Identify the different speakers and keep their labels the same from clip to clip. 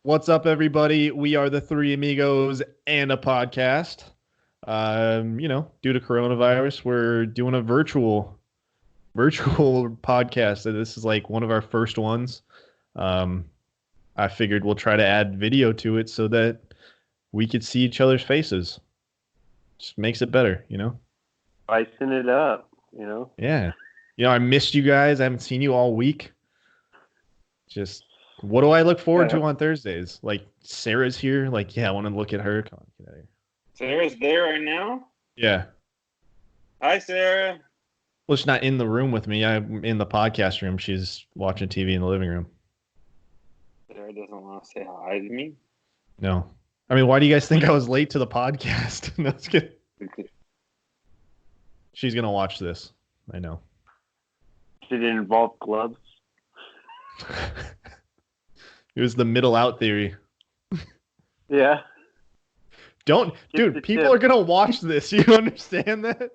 Speaker 1: What's up, everybody? We are the Three Amigos and a podcast. Due to coronavirus, we're doing a virtual podcast. So this is like one of our first ones. Um, I figured we'll try to add video to it so that we could see each other's faces. Just makes it better.
Speaker 2: Spicing it up,
Speaker 1: Yeah. I missed you guys. I haven't seen you all week. Just what do I look forward to on Thursdays? Like Sarah's here. Like, yeah, I want to look at her. Come on, get out of here.
Speaker 3: Sarah's there right now?
Speaker 1: Yeah.
Speaker 3: Hi, Sarah.
Speaker 1: Well, she's not in the room with me. I'm in the podcast room. She's watching TV in the living room.
Speaker 3: Sarah doesn't want to say hi to me?
Speaker 1: No. I mean, why do you guys think I was late to the podcast? No, it's good. She's going to watch this. I know.
Speaker 2: Did it involve gloves?
Speaker 1: It was the middle out theory.
Speaker 2: Yeah.
Speaker 1: Dude, people are going to watch this. You understand that?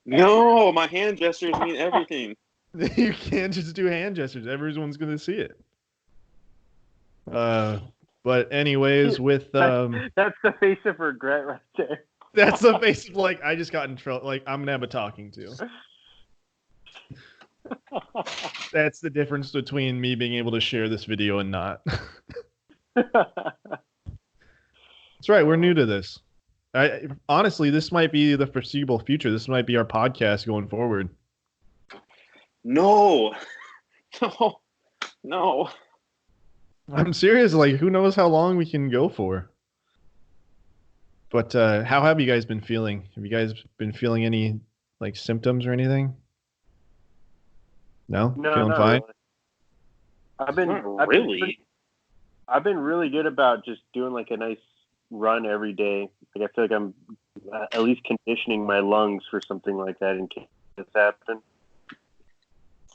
Speaker 3: No, my hand gestures mean everything.
Speaker 1: You can't just do hand gestures. Everyone's going to see it. But anyways, with
Speaker 2: that's the face of regret right there.
Speaker 1: That's the face of like I just got in trouble. Like I'm gonna have a talking to. That's the difference between me being able to share this video and not. That's right. We're new to this. Honestly, this might be the foreseeable future. This might be our podcast going forward.
Speaker 3: No.
Speaker 1: I'm serious. Like, who knows how long we can go for? But how have you guys been feeling? Have you guys been feeling any like symptoms or anything? No, feeling fine.
Speaker 2: Really. I've been really good about just doing like a nice run every day. Like I feel like I'm at least conditioning my lungs for something like that in case this happens.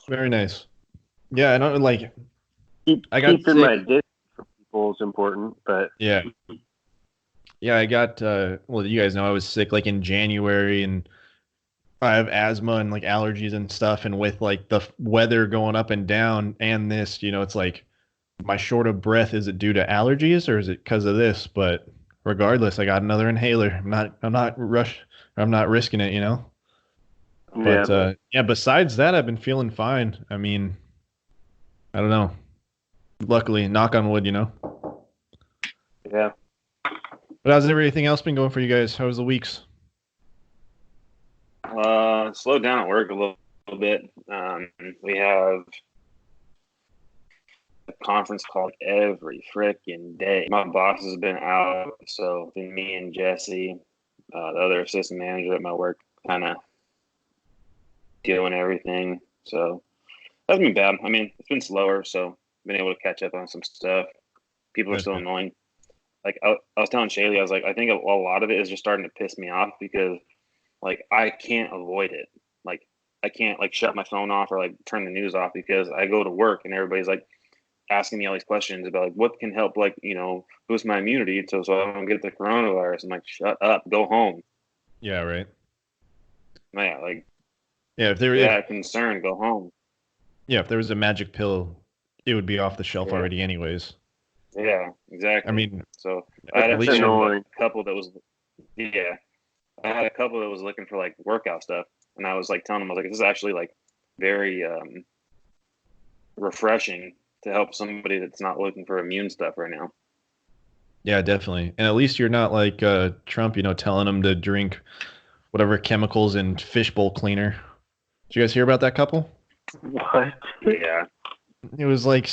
Speaker 1: Very nice. Yeah, I don't like.
Speaker 2: Keeping my distance from people is important, but
Speaker 1: yeah, I got. Well, you guys know I was sick like in January, and I have asthma and like allergies and stuff. And with like the weather going up and down, and this, it's like my short of breath. Is it due to allergies or is it because of this? But regardless, I got another inhaler. I'm not risking it. But besides that, I've been feeling fine. I mean, I don't know. Luckily, knock on wood,
Speaker 2: Yeah.
Speaker 1: But how's everything else been going for you guys? How was the weeks?
Speaker 3: Slowed down at work a little bit. We have a conference call every freaking day. My boss has been out, so me and Jesse, the other assistant manager at my work, kind of doing everything. So that's been bad. I mean, it's been slower, so been able to catch up on some stuff. People are still annoying. Like I was telling Shaylee, I was like, I think a lot of it is just starting to piss me off because like I can't avoid it. Like I can't like shut my phone off or like turn the news off because I go to work and everybody's like asking me all these questions about like what can help like, boost my immunity so I don't get the coronavirus. I'm like, shut up, go home.
Speaker 1: Yeah, right.
Speaker 3: Yeah, like
Speaker 1: if there is
Speaker 3: concern, go home.
Speaker 1: Yeah, if there was a magic pill, it would be off the shelf already anyways.
Speaker 3: Yeah, exactly.
Speaker 1: I mean,
Speaker 3: so I had a couple that was looking for like workout stuff, and I was like telling them, I was like, this is actually like very refreshing to help somebody that's not looking for immune stuff right now.
Speaker 1: Yeah, definitely. And at least you're not like Trump, telling them to drink whatever chemicals in fishbowl cleaner. Did you guys hear about that couple?
Speaker 2: What?
Speaker 3: Yeah.
Speaker 1: It was like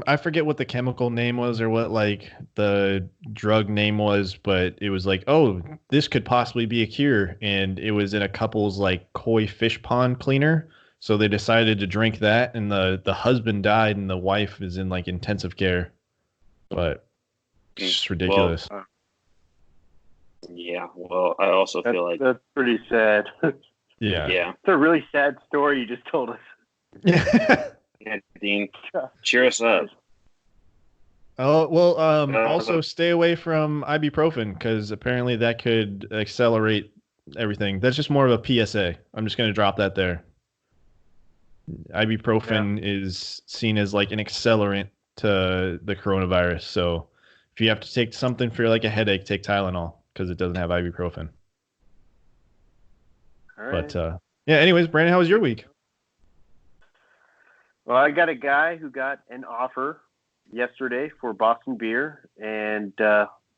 Speaker 1: I forget what the chemical name was or what like the drug name was, but it was like, oh, this could possibly be a cure. And it was in a couple's like koi fish pond cleaner. So they decided to drink that, and the husband died and the wife is in like intensive care. But it's just ridiculous.
Speaker 3: Well, I also feel like
Speaker 2: that's pretty sad.
Speaker 1: Yeah.
Speaker 2: It's a really sad story you just told us.
Speaker 3: Yeah, Dean, cheer us up.
Speaker 1: Oh, well, also stay away from ibuprofen because apparently that could accelerate everything. That's just more of a PSA. I'm just going to drop that there. Ibuprofen is seen as like an accelerant to the coronavirus. So if you have to take something for like a headache, take Tylenol because it doesn't have ibuprofen.
Speaker 2: All right.
Speaker 1: But yeah, anyways, Brandon, how was your week?
Speaker 2: Well, I got a guy who got an offer yesterday for Boston Beer, and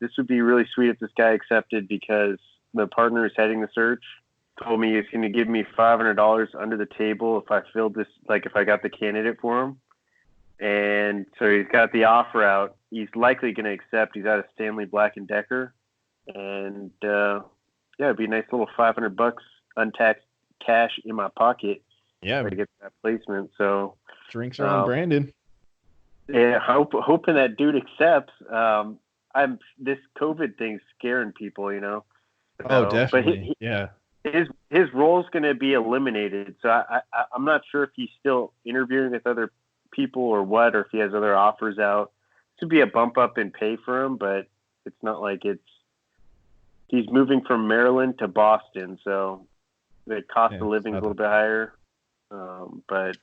Speaker 2: this would be really sweet if this guy accepted because the partner is heading the search. Told me he's going to give me $500 under the table if I filled this, like if I got the candidate for him. And so he's got the offer out. He's likely going to accept. He's out of Stanley Black & Decker. And yeah, it'd be a nice little $500 untaxed cash in my pocket.
Speaker 1: Yeah,
Speaker 2: to get that placement. So
Speaker 1: drinks are on Brandon.
Speaker 2: Yeah, hoping that dude accepts. This COVID thing's scaring people, you know.
Speaker 1: Oh, definitely.
Speaker 2: But his role's going to be eliminated. So I'm not sure if he's still interviewing with other people or what, or if he has other offers out. This would be a bump up in pay for him, but it's not like he's moving from Maryland to Boston, so the cost of living is a little bit higher. But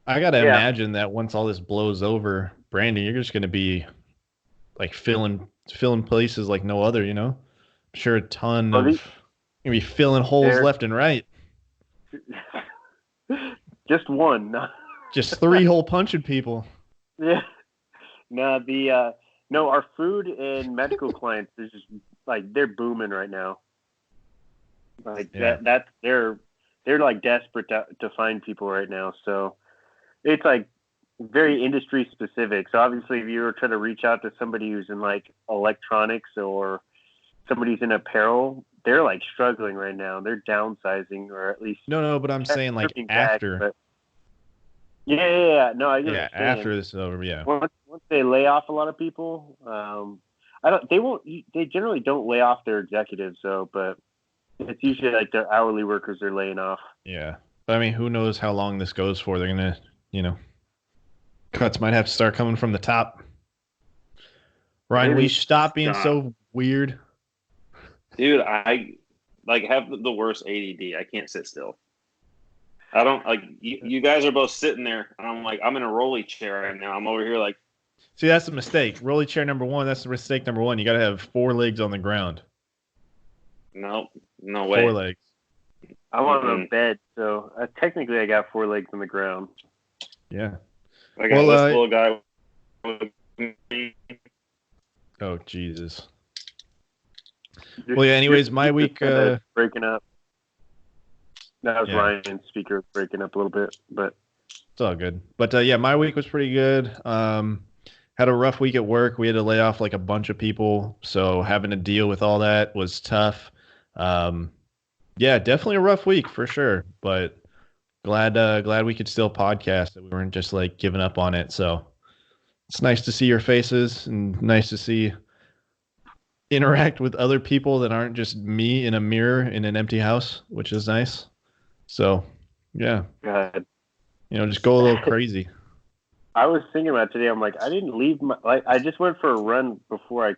Speaker 1: I gotta imagine that once all this blows over, Brandon, you're just gonna be like filling places like no other, you know. I'm sure a ton of gonna be filling holes left and right.
Speaker 2: Just one,
Speaker 1: just 3 hole punching people.
Speaker 2: Yeah. No, our food and medical clients is just like they're booming right now. Like that's they're like desperate to find people right now. So it's like very industry specific. So obviously if you were trying to reach out to somebody who's in like electronics or somebody's in apparel, they're like struggling right now. They're downsizing, or at least
Speaker 1: no, but I'm saying like after.
Speaker 2: Back, yeah. No, I get
Speaker 1: it. After this is over, yeah.
Speaker 2: Once they lay off a lot of people, they generally don't lay off their executives, but it's usually like their hourly workers they're laying off.
Speaker 1: Yeah. But I mean, who knows how long this goes for? They're gonna, cuts might have to start coming from the top. Ryan, will you stop being so weird?
Speaker 3: Dude, I have the worst ADD. I can't sit still. I don't like you guys are both sitting there and I'm in a rolly chair right now. I'm over here like.
Speaker 1: See, that's a mistake. Rolly chair number 1. That's the mistake number 1. You got to have 4 legs on the ground.
Speaker 3: No way.
Speaker 1: 4 legs.
Speaker 2: I'm on a bed, so technically I got 4 legs on the ground.
Speaker 1: Yeah.
Speaker 3: I got this little guy with me.
Speaker 1: Oh, Jesus. Well, yeah, anyways, my week...
Speaker 2: breaking up. That was Ryan's speaker breaking up a little bit, but...
Speaker 1: It's all good. But, yeah, my week was pretty good. Had a rough week at work. We had to lay off like a bunch of people, so having to deal with all that was tough. Yeah, definitely a rough week for sure, but glad we could still podcast, that we weren't just like giving up on it. So it's nice to see your faces and nice to interact with other people that aren't just me in a mirror in an empty house, which is nice. So yeah,
Speaker 2: God.
Speaker 1: Just go a little crazy.
Speaker 2: I was thinking about today. I'm like, I didn't leave I just went for a run before I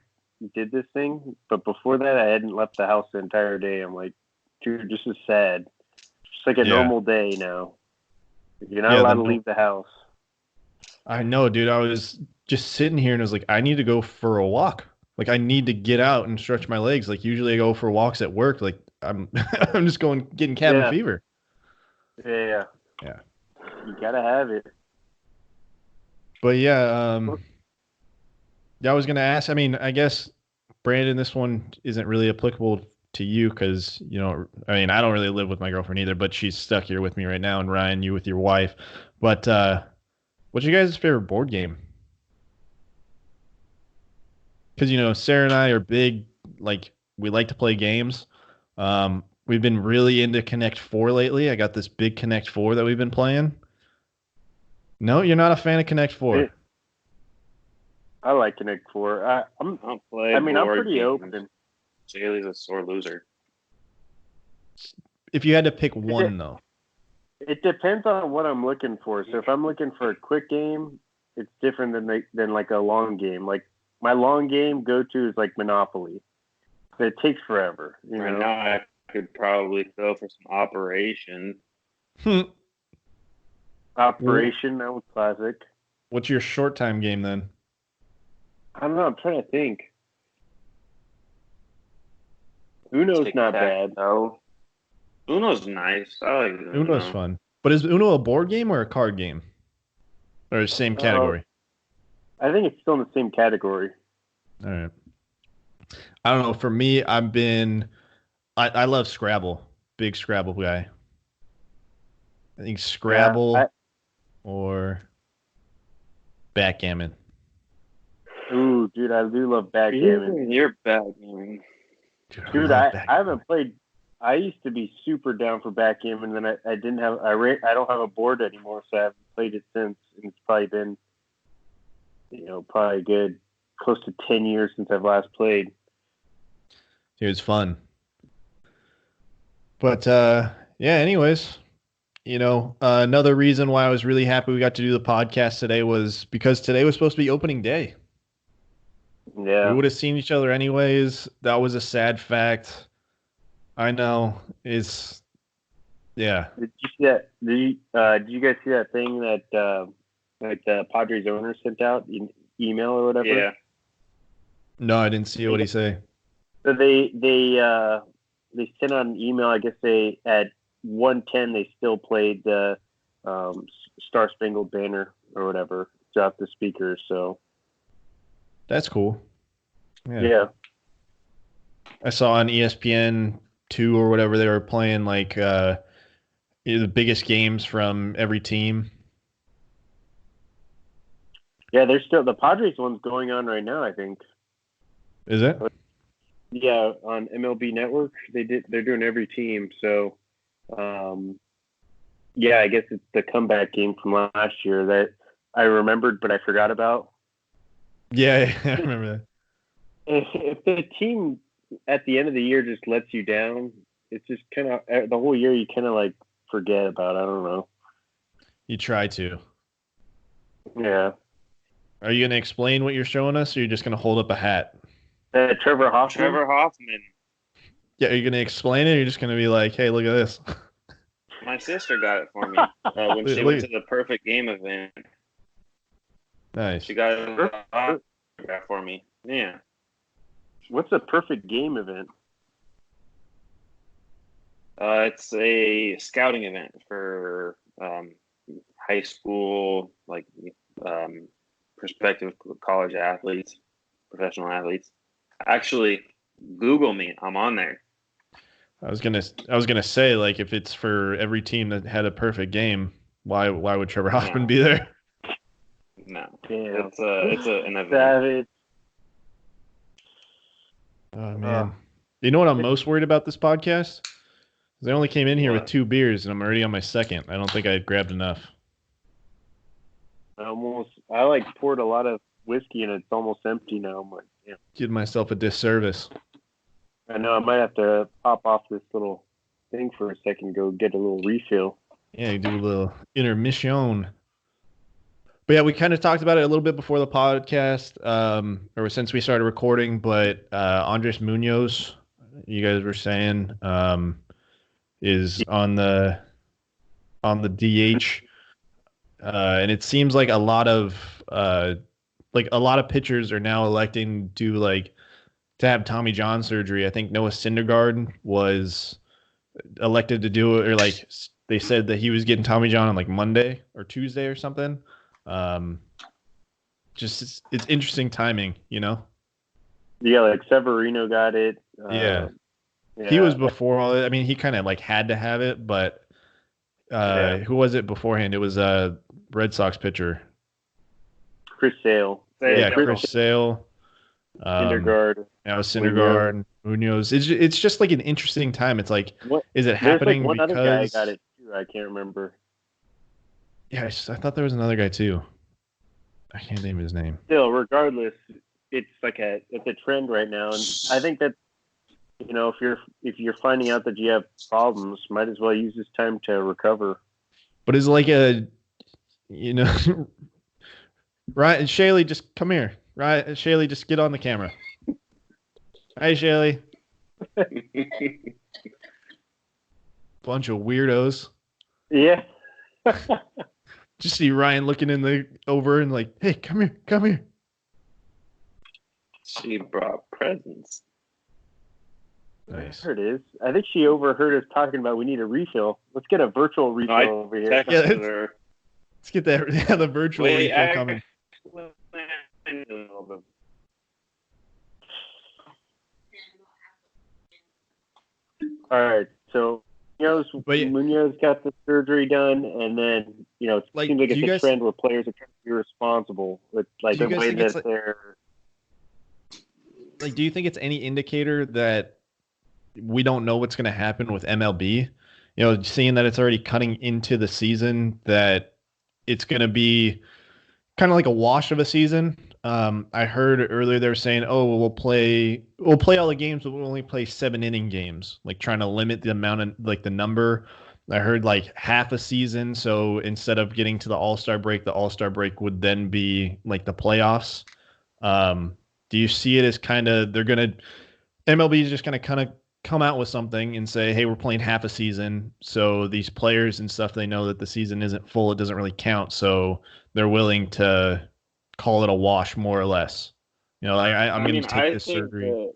Speaker 2: did this thing, but before that I hadn't left the house the entire day. I'm like, dude, this is sad. It's like a normal day now. You're not allowed to leave the house.
Speaker 1: I know, dude. I was just sitting here and I was like, I need to go for a walk. Like, I need to get out and stretch my legs. Like, usually I go for walks at work. Like, I'm I'm just getting cabin fever.
Speaker 2: Yeah. You gotta have it.
Speaker 1: But yeah, I was gonna ask. I mean, I guess Brandon, this one isn't really applicable to you because I mean, I don't really live with my girlfriend either, but she's stuck here with me right now. And Ryan, you with your wife. But what's your guys' favorite board game? Because Sarah and I are big. Like, we like to play games. We've been really into Connect 4 lately. I got this big Connect 4 that we've been playing. No, you're not a fan of Connect 4.
Speaker 2: I like Connect 4. I'm pretty open.
Speaker 3: Jaylee's a sore loser.
Speaker 1: If you had to pick one, though.
Speaker 2: It depends on what I'm looking for. So if I'm looking for a quick game, it's different than like a long game. Like, my long game go-to is like Monopoly. But it takes forever.
Speaker 3: Right now I could probably go for some Operation.
Speaker 2: Operation, that was classic.
Speaker 1: What's your short time game then?
Speaker 2: I don't know. I'm trying to think. Uno's not bad.
Speaker 3: No. Uno's nice. I like Uno.
Speaker 1: Uno's fun. But is Uno a board game or a card game? Or same category?
Speaker 2: I think it's still in the same category.
Speaker 1: All right. I don't know. For me, I love Scrabble. Big Scrabble guy. I think Scrabble or backgammon.
Speaker 2: Ooh, dude, I do love backgammon.
Speaker 3: You're backgamming.
Speaker 2: Dude, I haven't played. I used to be super down for backgammon, and then I didn't have. I don't have a board anymore, so I haven't played it since. And it's probably been, probably a good close to 10 years since I've last played.
Speaker 1: It was fun. But yeah, anyways, another reason why I was really happy we got to do the podcast today was because today was supposed to be opening day.
Speaker 2: Yeah.
Speaker 1: We would have seen each other anyways. That was a sad fact. I know. Yeah.
Speaker 2: Did you see that? Did you guys see that thing that the Padres owner sent out, email or whatever?
Speaker 3: Yeah.
Speaker 1: No, I didn't see it. What did he say?
Speaker 2: So they sent out an email. I guess they at 1:10 they still played the Star Spangled Banner or whatever throughout the speakers. So
Speaker 1: that's cool.
Speaker 2: Yeah.
Speaker 1: I saw on ESPN2 or whatever they were playing like the biggest games from every team.
Speaker 2: Yeah, there's still the Padres one's going on right now, I think.
Speaker 1: Is it?
Speaker 2: Yeah, on MLB Network, they're doing every team. So, yeah, I guess it's the comeback game from last year that I remembered, but I forgot about.
Speaker 1: Yeah, I remember that.
Speaker 2: If the team at the end of the year just lets you down, it's just kind of the whole year you kind of like forget about. I don't know.
Speaker 1: You try to.
Speaker 2: Yeah.
Speaker 1: Are you going to explain what you're showing us, or are you just going to hold up a hat?
Speaker 2: Trevor Hoffman.
Speaker 3: Trevor Hoffman.
Speaker 1: Yeah, are you going to explain it, or are you just going to be like, hey, look at this?
Speaker 3: My sister got it for me when she went to the Perfect Game event.
Speaker 1: Nice.
Speaker 3: She got it for me. Yeah.
Speaker 2: What's a Perfect Game event?
Speaker 3: It's a scouting event for high school, like prospective college athletes, professional athletes. Actually, Google me. I'm on there.
Speaker 1: I was gonna say, like, if it's for every team that had a perfect game, why would Trevor Hoffman be there?
Speaker 3: No.
Speaker 2: Damn.
Speaker 3: It's an event.
Speaker 2: Savage.
Speaker 1: Oh man. You know what I'm most worried about this podcast? Because I only came in here with 2 beers and I'm already on my second. I don't think I grabbed enough.
Speaker 2: I poured a lot of whiskey and it's almost empty now. I'm like, yeah.
Speaker 1: Did myself a disservice.
Speaker 2: I know I might have to pop off this little thing for a second, go get a little refill.
Speaker 1: Yeah, you do a little intermission. But yeah, we kind of talked about it a little bit before the podcast, or since we started recording. But Andres Munoz, you guys were saying, is on the DH, and it seems like a lot of pitchers are now electing to have Tommy John surgery. I think Noah Syndergaard was elected to do it, or they said that he was getting Tommy John on Monday or Tuesday or something. It's interesting timing,
Speaker 2: Yeah, Severino got it.
Speaker 1: Yeah. He was before all that. I mean, he kind of had to have it, but who was it beforehand? It was a Red Sox pitcher,
Speaker 2: Chris Sale.
Speaker 1: Yeah, Chris Sale.
Speaker 2: Syndergaard.
Speaker 1: Now Syndergaard, Munoz. It's just an interesting time. It's is it happening
Speaker 2: one
Speaker 1: because...
Speaker 2: other guy got it too. I can't remember.
Speaker 1: Yeah, I thought there was another guy too. I can't name his name.
Speaker 2: Still, regardless, it's it's a trend right now, and I think that if you're finding out that you have problems, might as well use this time to recover.
Speaker 1: But it's Ryan Shaley, just come here. Ryan Shaley, just get on the camera. Hi, Shaley. Bunch of weirdos.
Speaker 2: Yeah.
Speaker 1: Just see Ryan looking over and like, hey, come here, come here.
Speaker 3: She brought presents.
Speaker 1: Nice.
Speaker 2: There it is. I think she overheard us talking about we need a refill. Let's get a virtual refill over here.
Speaker 3: Texted her.
Speaker 1: Let's get the virtual refill coming.
Speaker 2: All right, so Munoz got the surgery done, and then it seems like it's a trend where players are trying to be responsible with the way that they're.
Speaker 1: Like, do you think it's any indicator that we don't know what's going to happen with MLB? Seeing that it's already cutting into the season, that it's going to be kind of like a wash of a season. I heard earlier they were saying, "Oh, we'll play all the games, but we'll only play 7-inning games," like trying to limit the amount of the number. I heard half a season, so instead of getting to the All-Star break, the All-Star break would then be the playoffs. Do you see it as MLB is just going to kind of come out with something and say, hey, we're playing half a season, so these players and stuff, they know that the season isn't full, it doesn't really count, so they're willing to call it a wash, more or less. I'm going to take this surgery.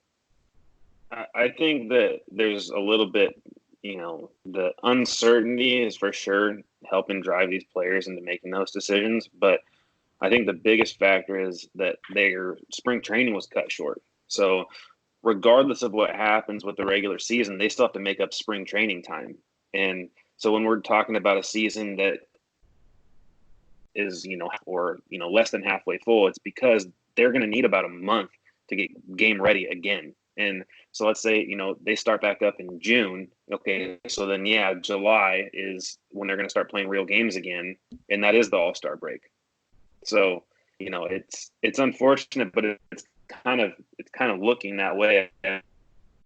Speaker 3: I think that there's a little bit, the uncertainty is for sure helping drive these players into making those decisions, but I think the biggest factor is that their spring training was cut short. So regardless of what happens with the regular season, they still have to make up spring training time. And so when we're talking about a season that is, less than halfway full, it's because they're going to need about a month to get game ready again. And so let's say, they start back up in June. Okay, so then, July is when they're going to start playing real games again. And that is the All-Star break. So, it's unfortunate, but it's kind of looking that way. I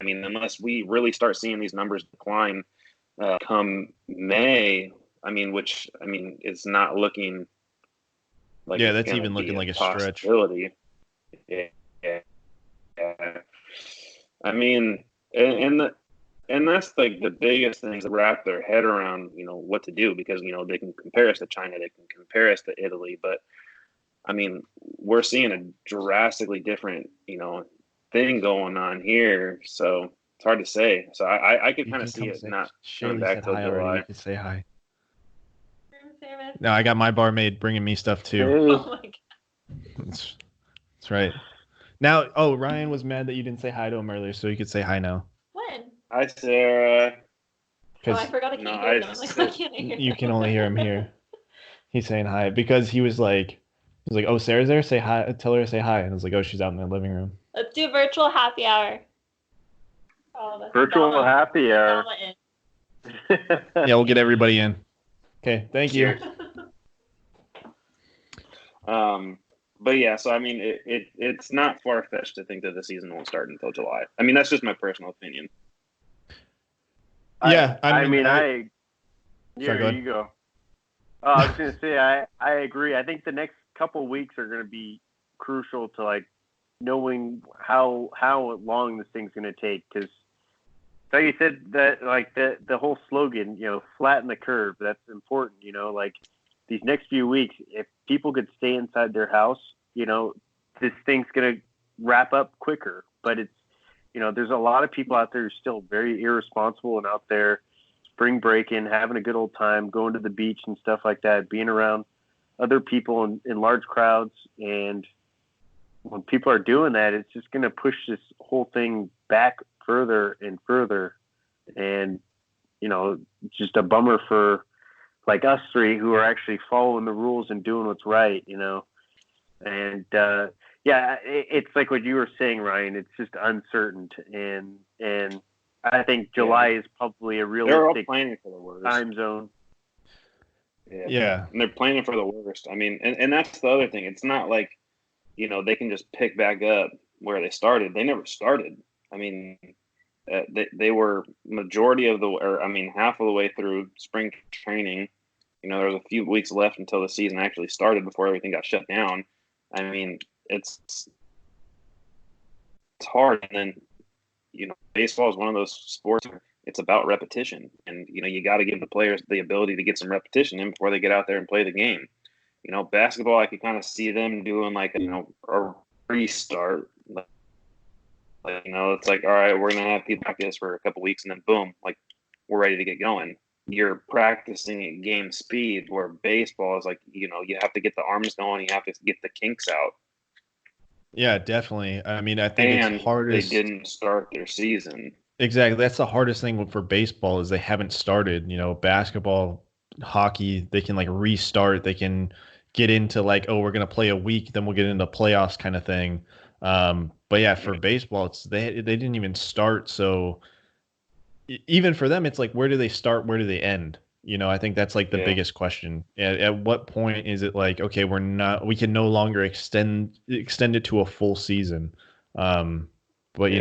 Speaker 3: mean, unless we really start seeing these numbers decline come May, it's not looking like
Speaker 1: that's even looking like a stretch.
Speaker 3: Yeah. I mean, and that's the biggest thing to wrap their head around, what to do, because they can compare us to China, they can compare us to Italy, but I mean, we're seeing a drastically different, thing going on here. So it's hard to say. So I could kind of see it not coming back till July.
Speaker 1: You can say hi. No, I got my barmaid bringing me stuff too.
Speaker 2: Oh
Speaker 4: my God.
Speaker 1: That's right. Now, Ryan was mad that you didn't say hi to him earlier, so you could say hi now.
Speaker 4: When?
Speaker 3: Hi, Sarah.
Speaker 4: I forgot I can't hear them. I can't hear
Speaker 1: you can only hear him here. He's saying hi because he was like, oh, Sarah's there? Say hi. Tell her to say hi. And I was like, oh, she's out in the living room.
Speaker 4: Let's do virtual happy hour.
Speaker 2: Virtual happy hour.
Speaker 1: Yeah, we'll get everybody in. Okay, thank you.
Speaker 3: But yeah, so I mean, it's not far-fetched to think that the season won't start until July. I mean, that's just my personal opinion.
Speaker 1: Yeah,
Speaker 2: Sorry, you go. I was going to say, I agree. I think the next couple weeks are going to be crucial to knowing how long this thing's going to take. Because, like you said, that the whole slogan, flatten the curve. That's important. These next few weeks, if people could stay inside their house, this thing's going to wrap up quicker. But it's, there's a lot of people out there who are still very irresponsible and out there spring breaking, having a good old time, going to the beach and stuff like that, being around other people in large crowds. And when people are doing that, it's just going to push this whole thing back further and further. And, it's just a bummer for us three who are actually following the rules and doing what's right, And, it's like what you were saying, Ryan. It's just uncertain. And I think July is probably a realistic
Speaker 3: planning for the worst
Speaker 2: time zone.
Speaker 3: Yeah. And they're planning for the worst. I mean, and that's the other thing. It's not like, they can just pick back up where they started. They never started. I mean, they were half of the way through spring training. There was a few weeks left until the season actually started before everything got shut down. I mean, it's hard. And then, baseball is one of those sports where it's about repetition. And, you got to give the players the ability to get some repetition in before they get out there and play the game. Basketball, I could kind of see them doing like, a restart. It's like, all right, we're going to have people practice for a couple weeks and then boom, like we're ready to get going. You're practicing at game speed, where baseball is like, you have to get the arms going. You have to get the kinks out.
Speaker 1: Yeah, definitely. I mean, I think it's hardest.
Speaker 3: They didn't start their season.
Speaker 1: Exactly. That's the hardest thing for baseball is they haven't started. Basketball, hockey, they can like restart. They can get into like, oh, we're going to play a week, then we'll get into playoffs kind of thing. But yeah, for baseball, they didn't even start. So even for them, it's like, where do they start? Where do they end? I think that's like the biggest question. At what point is it like, okay, we can no longer extend it to a full season. But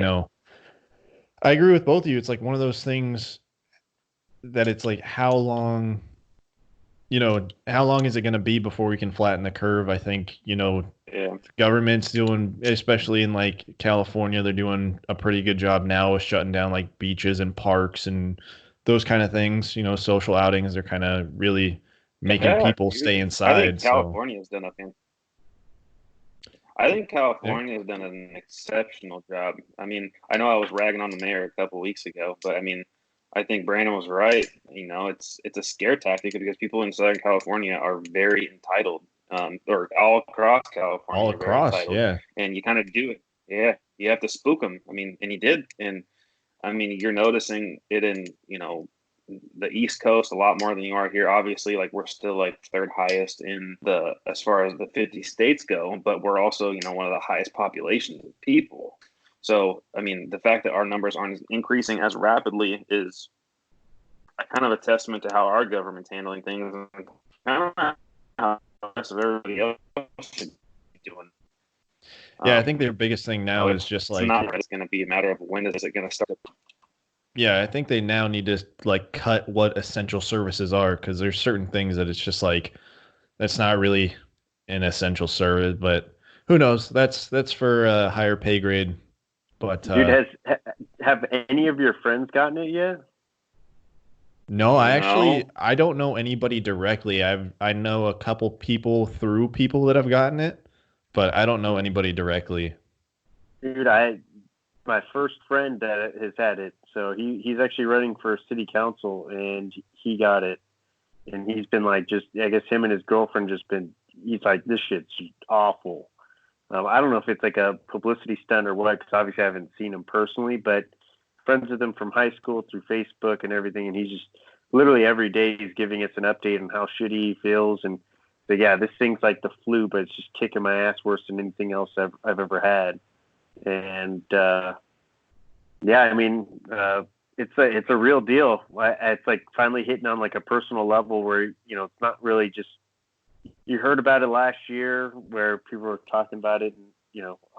Speaker 1: I agree with both of you. It's like one of those things that it's like, how long is it going to be before we can flatten the curve? I think, the government's doing, especially in like California, they're doing a pretty good job now of shutting down like beaches and parks and those kind of things. Social outings are kind of really making people stay inside.
Speaker 3: I think California has done an exceptional job. I mean, I know I was ragging on the mayor a couple of weeks ago, but I mean, I think Brandon was right. It's a scare tactic because people in Southern California are very entitled, or all across California.
Speaker 1: All across, yeah.
Speaker 3: And you kind of do it. Yeah, you have to spook them. I mean, and he did. And I mean, you're noticing it in, the East Coast a lot more than you are here. Obviously, like we're still like third highest as far as the 50 states go, but we're also, one of the highest populations of people. So, I mean, the fact that our numbers aren't increasing as rapidly is kind of a testament to how our government's handling things and kind of how everybody else should be doing.
Speaker 1: Yeah, I think their biggest thing now is just like,
Speaker 3: it's going to be a matter of when is it going to start.
Speaker 1: Yeah, I think they now need to like cut what essential services are, because there's certain things that it's just like, that's not really an essential service, but who knows? That's for a higher pay grade. But
Speaker 2: dude, have any of your friends gotten it yet?
Speaker 1: No, I don't know anybody directly. I know a couple people through people that have gotten it, but I don't know anybody directly.
Speaker 2: Dude, my first friend that has had it, so he's actually running for city council, and he got it, and he's been like, I guess him and his girlfriend he's like, this shit's awful. I don't know if it's like a publicity stunt or what, because obviously I haven't seen him personally, but friends with him from high school through Facebook and everything, and he's just literally every day he's giving us an update on how shitty he feels. And so, yeah, this thing's like the flu, but it's just kicking my ass worse than anything else I've ever had. And yeah, I mean, it's a real deal. It's like finally hitting on like a personal level where, it's not really just, you heard about it last year where people were talking about it, and,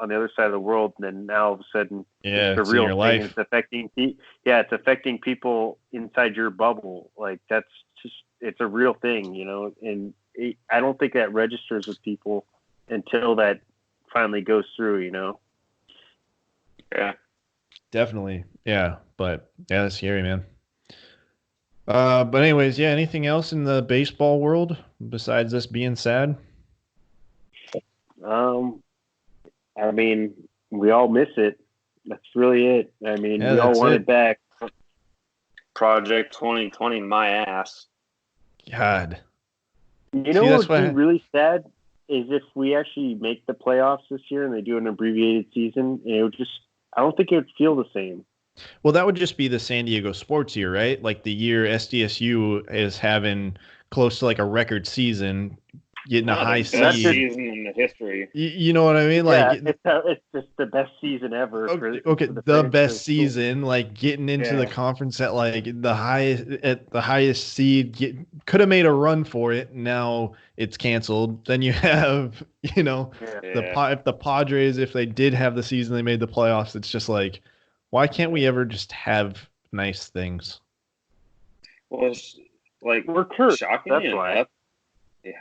Speaker 2: on the other side of the world, and then now all of a sudden,
Speaker 1: it's
Speaker 2: a real thing.
Speaker 1: Life.
Speaker 2: It's affecting people inside your bubble. Like it's a real thing, and I don't think that registers with people until that finally goes through,
Speaker 3: Yeah,
Speaker 1: definitely. Yeah. But yeah, that's scary, man. But anyways, yeah, anything else in the baseball world besides this being sad?
Speaker 2: I mean, we all miss it. That's really it. I mean, we all want it back.
Speaker 3: Project 2020, my ass.
Speaker 1: God.
Speaker 2: You know what would be really sad is if we actually make the playoffs this year and they do an abbreviated season, and I don't think it would feel the same.
Speaker 1: Well, that would just be the San Diego sports year, right? Like the year SDSU is having close to like a record season, getting a high seed.
Speaker 3: Best season in the history.
Speaker 1: You know what I mean? Like
Speaker 2: it's just the best season ever.
Speaker 1: Okay, the best season, like getting into the conference at like the highest seed, could have made a run for it. Now it's canceled. Then you have, if the Padres, if they did have the season, they made the playoffs. It's just like, why can't we ever just have nice things?
Speaker 3: Well, it's like
Speaker 2: we're cursed.
Speaker 3: Shockingly
Speaker 2: That's why.
Speaker 3: enough. Yeah.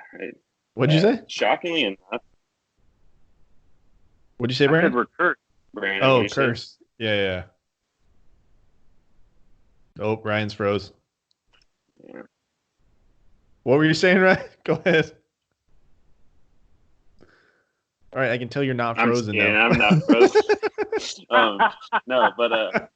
Speaker 1: What'd you say?
Speaker 3: Shockingly enough.
Speaker 1: What'd you say, Brandon?
Speaker 2: I said we're cursed.
Speaker 3: Brandon,
Speaker 1: oh, cursed. Yeah. Oh, Ryan's froze.
Speaker 3: Yeah.
Speaker 1: What were you saying, Ryan? Go ahead. All right, I can tell you're not frozen now.
Speaker 3: I'm not frozen. No, but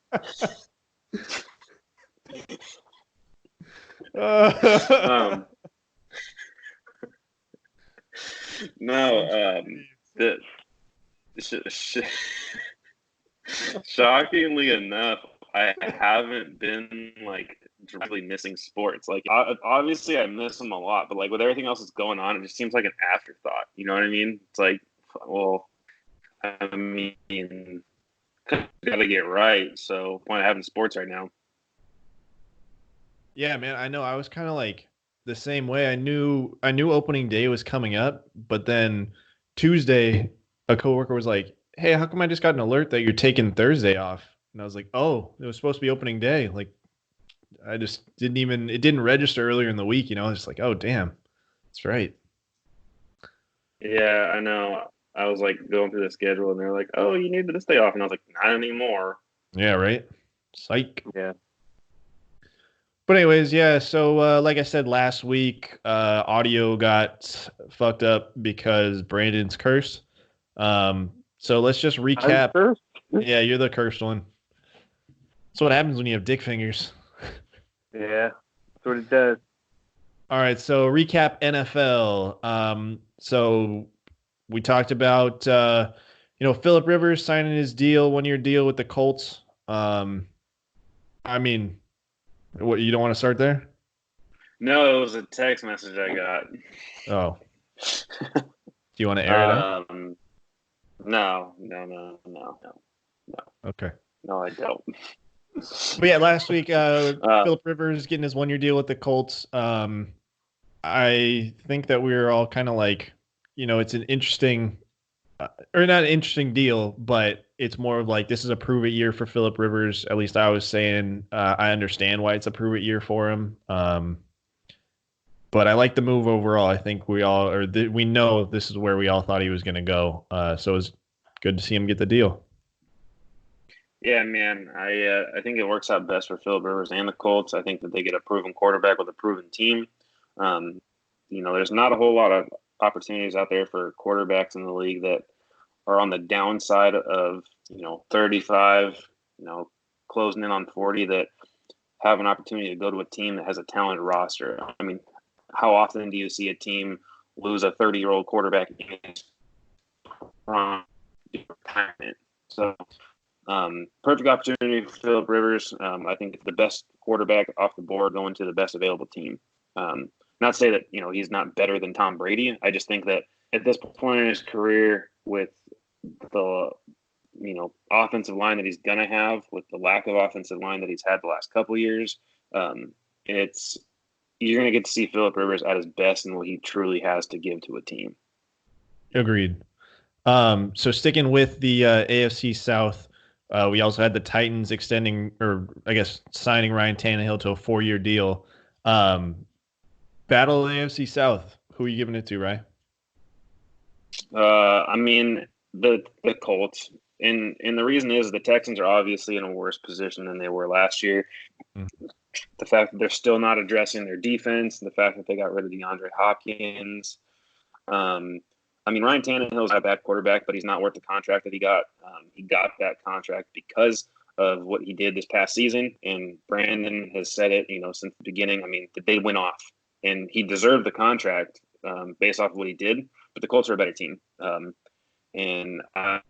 Speaker 3: shockingly enough, I haven't been like directly missing sports. Like obviously I miss them a lot, but like with everything else that's going on, it just seems like an afterthought. You know what I mean? It's like, well, I mean, gotta get right. So why not having sports right now?
Speaker 1: Yeah, man, I know. I was kind of like the same way. I knew opening day was coming up, but then Tuesday, a coworker was like, "Hey, how come I just got an alert that you're taking Thursday off?" And I was like, "Oh, it was supposed to be opening day." Like, I just it didn't register earlier in the week. I was just like, "Oh, damn, that's right."
Speaker 3: Yeah, I know. I was like going through the schedule, and they're like, "Oh, you need this day off," and I was like, "Not anymore."
Speaker 1: Yeah, right. Psych.
Speaker 2: Yeah.
Speaker 1: But anyways, yeah. So like I said last week, audio got fucked up because Brandon's cursed. So let's just recap. Yeah, you're the cursed one. That's what happens when you have dick fingers.
Speaker 2: Yeah, that's what it does.
Speaker 1: All right, so recap NFL. So we talked about Philip Rivers signing his deal, 1-year deal with the Colts. I mean, what, you don't want to start there?
Speaker 3: No, it was a text message I got.
Speaker 1: Oh. Do you want to air it out?
Speaker 3: No.
Speaker 1: Okay.
Speaker 3: No, I don't.
Speaker 1: But yeah, last week, Philip Rivers getting his 1-year deal with the Colts. I think that we were all kind of like, it's an interesting, or not an interesting deal, but it's more of like this is a prove it year for Philip Rivers. At least I was saying I understand why it's a prove it year for him. But I like the move overall. I think we know this is where we all thought he was going to go. So it was good to see him get the deal.
Speaker 3: Yeah, man. I think it works out best for Philip Rivers and the Colts. I think that they get a proven quarterback with a proven team. There's not a whole lot of opportunities out there for quarterbacks in the league that are on the downside of 35, closing in on 40 that have an opportunity to go to a team that has a talented roster. I mean, how often do you see a team lose a 30-year-old quarterback from retirement? So, perfect opportunity for Philip Rivers. I think the best quarterback off the board going to the best available team. Not to say that he's not better than Tom Brady. I just think that at this point in his career, with the offensive line that he's gonna have, with the lack of offensive line that he's had the last couple of years, you're gonna get to see Philip Rivers at his best and what he truly has to give to a team.
Speaker 1: Agreed. So sticking with the AFC South, we also had the Titans extending, or I guess signing Ryan Tannehill to a 4-year deal. Battle of the AFC South. Who are you giving it to, Ryan?
Speaker 3: I mean the Colts, and the reason is the Texans are obviously in a worse position than they were last year. Mm-hmm. The fact that they're still not addressing their defense, and the fact that they got rid of DeAndre Hopkins. I mean, Ryan Tannehill is not a bad quarterback, but he's not worth the contract that he got. He got that contract because of what he did this past season, and Brandon has said it, since the beginning. I mean, they went off, and he deserved the contract based off of what he did. But the Colts are a better team, and I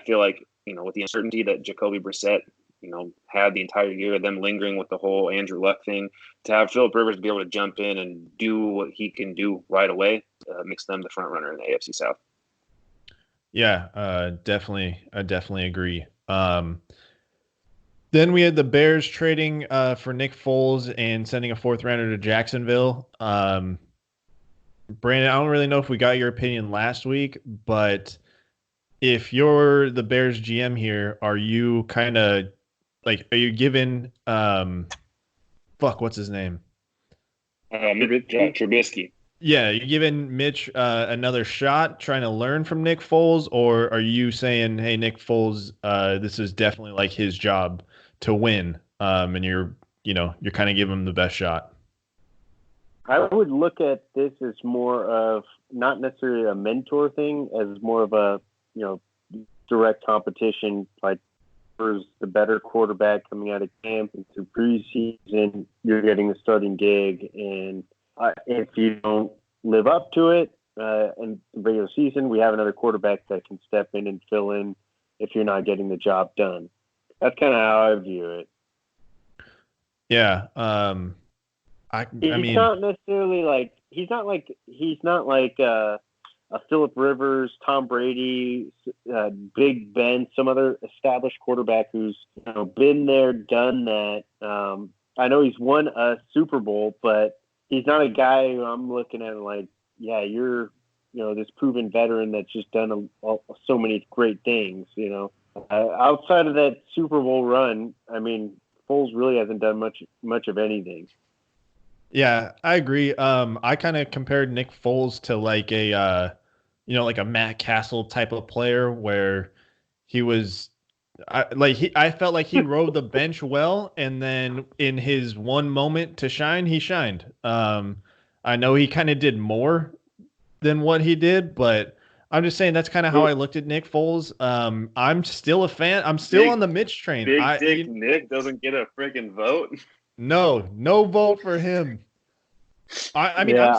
Speaker 3: feel like with the uncertainty that Jacoby Brissett had the entire year, them lingering with the whole Andrew Luck thing, to have Philip Rivers be able to jump in and do what he can do right away makes them the front runner in the AFC South.
Speaker 1: Yeah, definitely. I definitely agree. Then we had the Bears trading for Nick Foles and sending a 4th rounder to Jacksonville. Brandon, I don't really know if we got your opinion last week, but if you're the Bears GM here, are you kind of like, are you giving what's his name?
Speaker 3: Trubisky.
Speaker 1: Yeah, you're giving Mitch another shot, trying to learn from Nick Foles, or are you saying, hey, Nick Foles, this is definitely like his job win, and you're kind of giving them the best shot.
Speaker 2: I would look at this as more of not necessarily a mentor thing, as more of a direct competition. Like, who's the better quarterback coming out of camp into preseason? You're getting the starting gig, and if you don't live up to it in the regular season, we have another quarterback that can step in and fill in if you're not getting the job done. That's kind of how I view it.
Speaker 1: Yeah.
Speaker 2: He's not necessarily like he's not like a Phillip Rivers, Tom Brady, Big Ben, some other established quarterback who's been there, done that. I know he's won a Super Bowl, but he's not a guy who I'm looking at like, yeah, you're this proven veteran that's just done so many great things. Outside of that Super Bowl run, I mean, Foles really hasn't done much of anything.
Speaker 1: Yeah, I agree. I kind of compared Nick Foles to like like a Matt Castle type of player where he was, I felt like he rode the bench well, and then in his one moment to shine, he shined. I know he kind of did more than what he did, but I'm just saying that's kind of how I looked at Nick Foles. I'm still a fan. I'm still on the Mitch train.
Speaker 3: Nick doesn't get a freaking vote.
Speaker 1: No vote for him. I mean, yeah.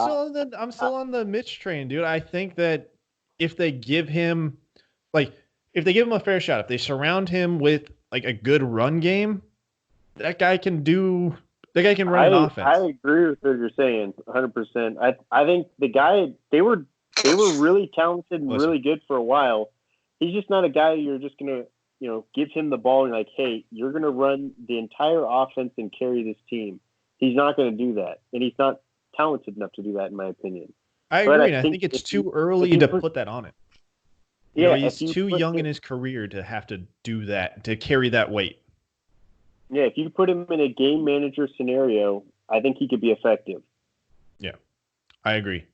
Speaker 1: I'm still on the Mitch train, dude. I think that if they give him a fair shot, if they surround him with like a good run game, that guy can run an offense.
Speaker 2: I agree with what you're saying 100%. I think the guy, they were really talented and really good for a while. He's just not a guy you're just going to, give him the ball and like, hey, you're going to run the entire offense and carry this team. He's not going to do that. And he's not talented enough to do that, in my opinion.
Speaker 1: I agree. I think it's too early to put that on it. Yeah, he's too young in his career to have to do that, to carry that weight.
Speaker 2: Yeah, if you put him in a game manager scenario, I think he could be effective.
Speaker 1: Yeah, I agree.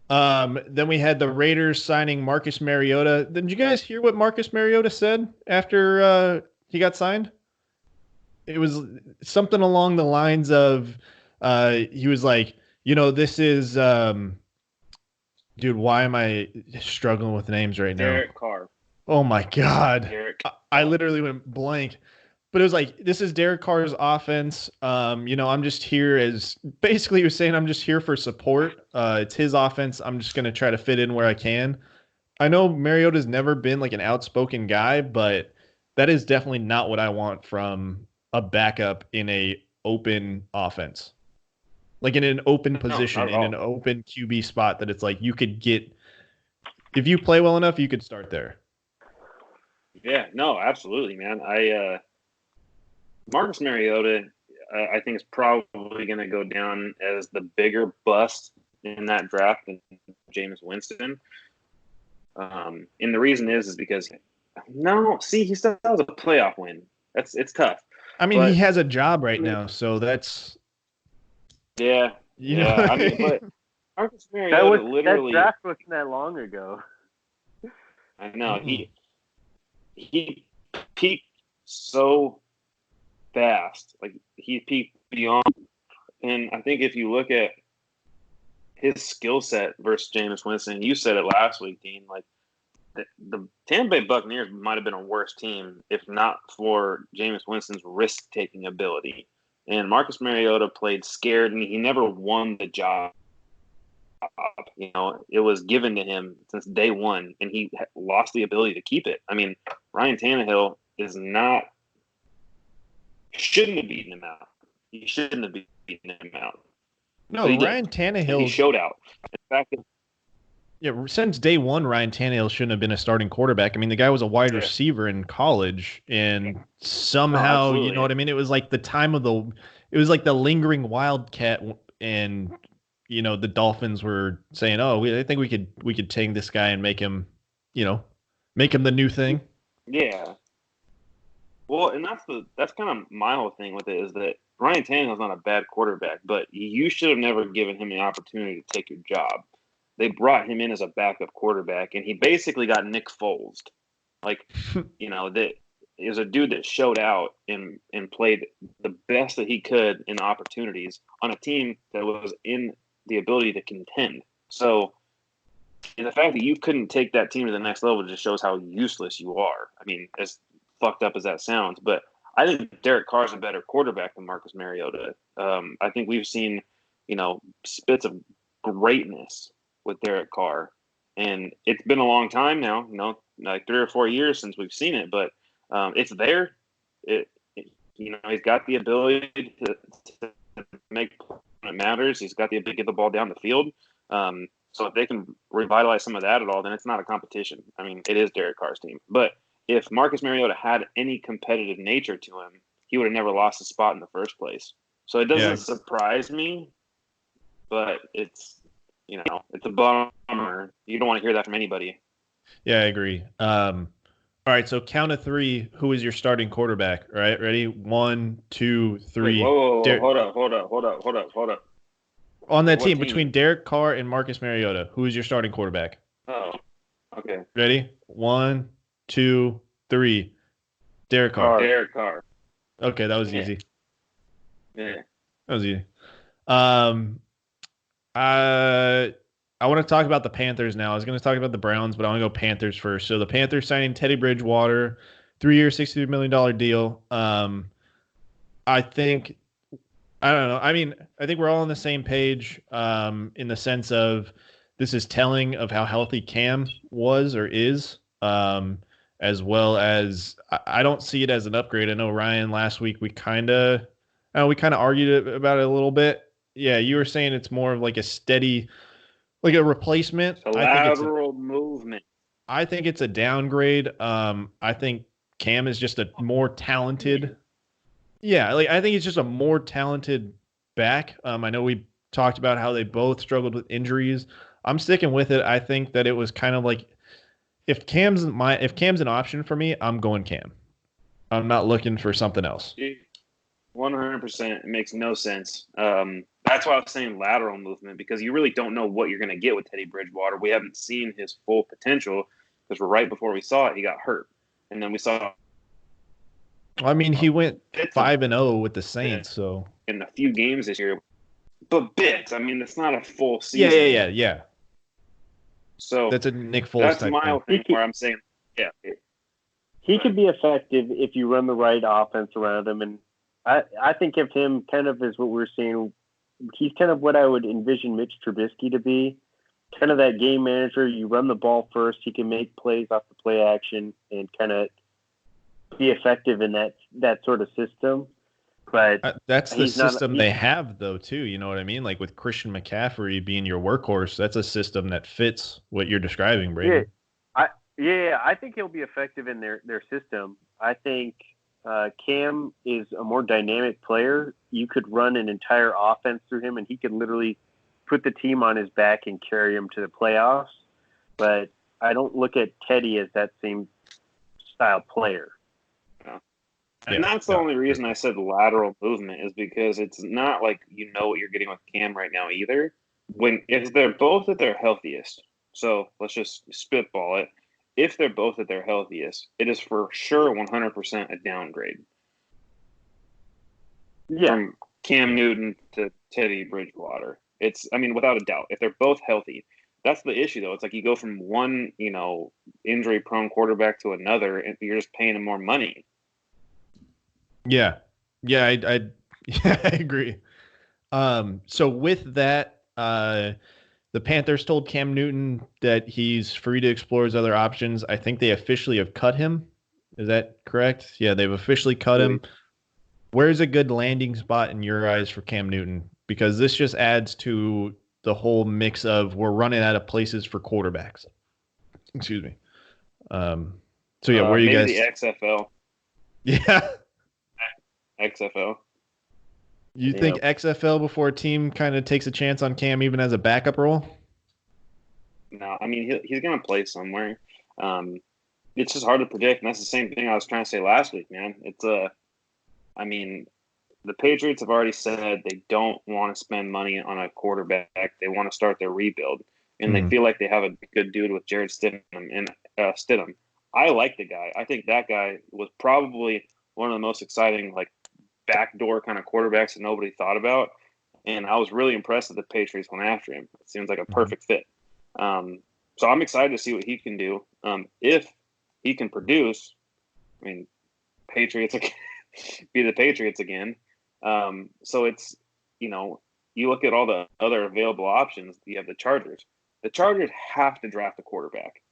Speaker 1: Then we had the Raiders signing Marcus Mariota. Did you guys hear what Marcus Mariota said after he got signed? It was something along the lines of he was like, this is dude, why am I struggling with names right now?
Speaker 3: Derek Carr.
Speaker 1: Oh my God. I literally went blank. But it was like, this is Derek Carr's offense. I'm just here basically he was saying, I'm just here for support. It's his offense. I'm just going to try to fit in where I can. I know Mariota's never been like an outspoken guy, but that is definitely not what I want from a backup in a open offense. Like in an open position, in an open QB spot that it's like you could get, if you play well enough, you could start there.
Speaker 3: Yeah, no, absolutely, man. Marcus Mariota, I think is probably going to go down as the bigger bust in that draft than Jameis Winston. And the reason is because he still has a playoff win. It's tough.
Speaker 1: I mean, he has a job right now, so that's.
Speaker 3: Yeah. I mean, but Marcus Mariota literally.
Speaker 2: That draft wasn't that long ago.
Speaker 3: I know. He peaked so fast. Like, he peaked beyond. And I think if you look at his skill set versus Jameis Winston, you said it last week, Dean, like, the Tampa Bay Buccaneers might have been a worse team if not for Jameis Winston's risk-taking ability. And Marcus Mariota played scared, and he never won the job. It was given to him since day one, and he lost the ability to keep it. I mean, Ryan Tannehill shouldn't have beaten him out. He shouldn't have beaten him out.
Speaker 1: No, Ryan Tannehill.
Speaker 3: He showed out. In fact,
Speaker 1: since day one, Ryan Tannehill shouldn't have been a starting quarterback. I mean, the guy was a wide receiver in college, and somehow, you know what I mean? It was like it was like the lingering wildcat, and the Dolphins were saying, "Oh, I think we could take this guy and make him the new thing."
Speaker 3: Yeah. Well, and that's kind of my whole thing with it is that Ryan Tannehill's not a bad quarterback, but you should have never given him the opportunity to take your job. They brought him in as a backup quarterback, and he basically got Nick Foles. Like, is a dude that showed out and played the best that he could in opportunities on a team that was in the ability to contend. So the fact that you couldn't take that team to the next level just shows how useless you are. I mean, as fucked up as that sounds, but I think Derek Carr is a better quarterback than Marcus Mariota. I think we've seen, spits of greatness with Derek Carr, and it's been a long time now, like 3 or 4 years since we've seen it, but it's there. He's got the ability to make when it matters. He's got the ability to get the ball down the field. So if they can revitalize some of that at all, then it's not a competition. I mean, it is Derek Carr's team. But if Marcus Mariota had any competitive nature to him, he would have never lost a spot in the first place. So it doesn't surprise me, but it's a bummer. You don't want to hear that from anybody.
Speaker 1: Yeah, I agree. All right, so count of 3. Who is your starting quarterback? All right, ready? 1, 2, 3.
Speaker 3: Wait, whoa, hold up.
Speaker 1: On that team, between Derek Carr and Marcus Mariota, who is your starting quarterback?
Speaker 3: Oh, okay.
Speaker 1: Ready? 1, 2, 3. Derek Carr.
Speaker 3: Derek Carr.
Speaker 1: Okay, that was easy.
Speaker 3: Yeah.
Speaker 1: That was easy. I want to talk about the Panthers now. I was going to talk about the Browns, but I want to go Panthers first. So the Panthers signing Teddy Bridgewater, 3-year, $63 million deal. I don't know. I mean, I think we're all on the same page in the sense of this is telling of how healthy Cam was or is, as well as I don't see it as an upgrade. I know, Ryan, last week we kind of argued about it a little bit. Yeah, you were saying it's more of like a steady, like a replacement.
Speaker 3: A lateral movement.
Speaker 1: I think it's a downgrade. I think Cam is just a more talented. Yeah, I think it's just a more talented back. I know we talked about how they both struggled with injuries. I'm sticking with it. I think that it was kind of like if Cam's an option for me, I'm going Cam. I'm not looking for something else.
Speaker 3: 100%. It makes no sense. That's why I was saying lateral movement, because you really don't know what you're going to get with Teddy Bridgewater. We haven't seen his full potential because right before we saw it, he got hurt. And then we saw.
Speaker 1: I mean, he went 5-0 with the Saints, so
Speaker 3: in a few games this year. But bits. I mean, it's not a full season.
Speaker 1: Yeah.
Speaker 3: So
Speaker 1: that's a Nick Foles.
Speaker 3: That's my thing where I'm saying,
Speaker 2: he could be effective if you run the right offense around him, and I think of him kind of as what we're seeing. He's kind of what I would envision Mitch Trubisky to be, kind of that game manager. You run the ball first. He can make plays off the play action and kind of be effective in that sort of system. But
Speaker 1: that's the system they have, though, too. You know what I mean? Like with Christian McCaffrey being your workhorse, that's a system that fits what you're describing, Brady.
Speaker 2: I think he'll be effective in their system. I think Cam is a more dynamic player. You could run an entire offense through him, and he could literally put the team on his back and carry him to the playoffs. But I don't look at Teddy as that same style player.
Speaker 3: And that's the only reason I said lateral movement is because it's not like you know what you're getting with Cam right now either. If they're both at their healthiest, so let's just spitball it. If they're both at their healthiest, it is for sure 100% a downgrade.
Speaker 2: Yeah.
Speaker 3: From Cam Newton to Teddy Bridgewater. Without a doubt. If they're both healthy, that's the issue, though. It's like you go from one, injury-prone quarterback to another, and you're just paying them more money.
Speaker 1: Yeah, I agree. So with that, the Panthers told Cam Newton that he's free to explore his other options. I think they officially have cut him. Is that correct? Yeah, they've officially cut him. Where's a good landing spot in your eyes for Cam Newton? Because this just adds to the whole mix of we're running out of places for quarterbacks. Excuse me. So yeah, where are you guys?
Speaker 3: Maybe the XFL.
Speaker 1: Yeah.
Speaker 3: XFL.
Speaker 1: You think XFL before a team kind of takes a chance on Cam even as a backup role?
Speaker 3: No, I mean, he's going to play somewhere. It's just hard to predict, and that's the same thing I was trying to say last week, man. The Patriots have already said they don't want to spend money on a quarterback. They want to start their rebuild, and they feel like they have a good dude with Jared Stidham. I like the guy. I think that guy was probably one of the most exciting, like, backdoor kind of quarterbacks that nobody thought about. And I was really impressed that the Patriots went after him. It seems like a perfect fit. So I'm excited to see what he can do. If he can produce, I mean, Patriots be the Patriots again. So it's, you look at all the other available options. You have the Chargers. The Chargers have to draft a quarterback.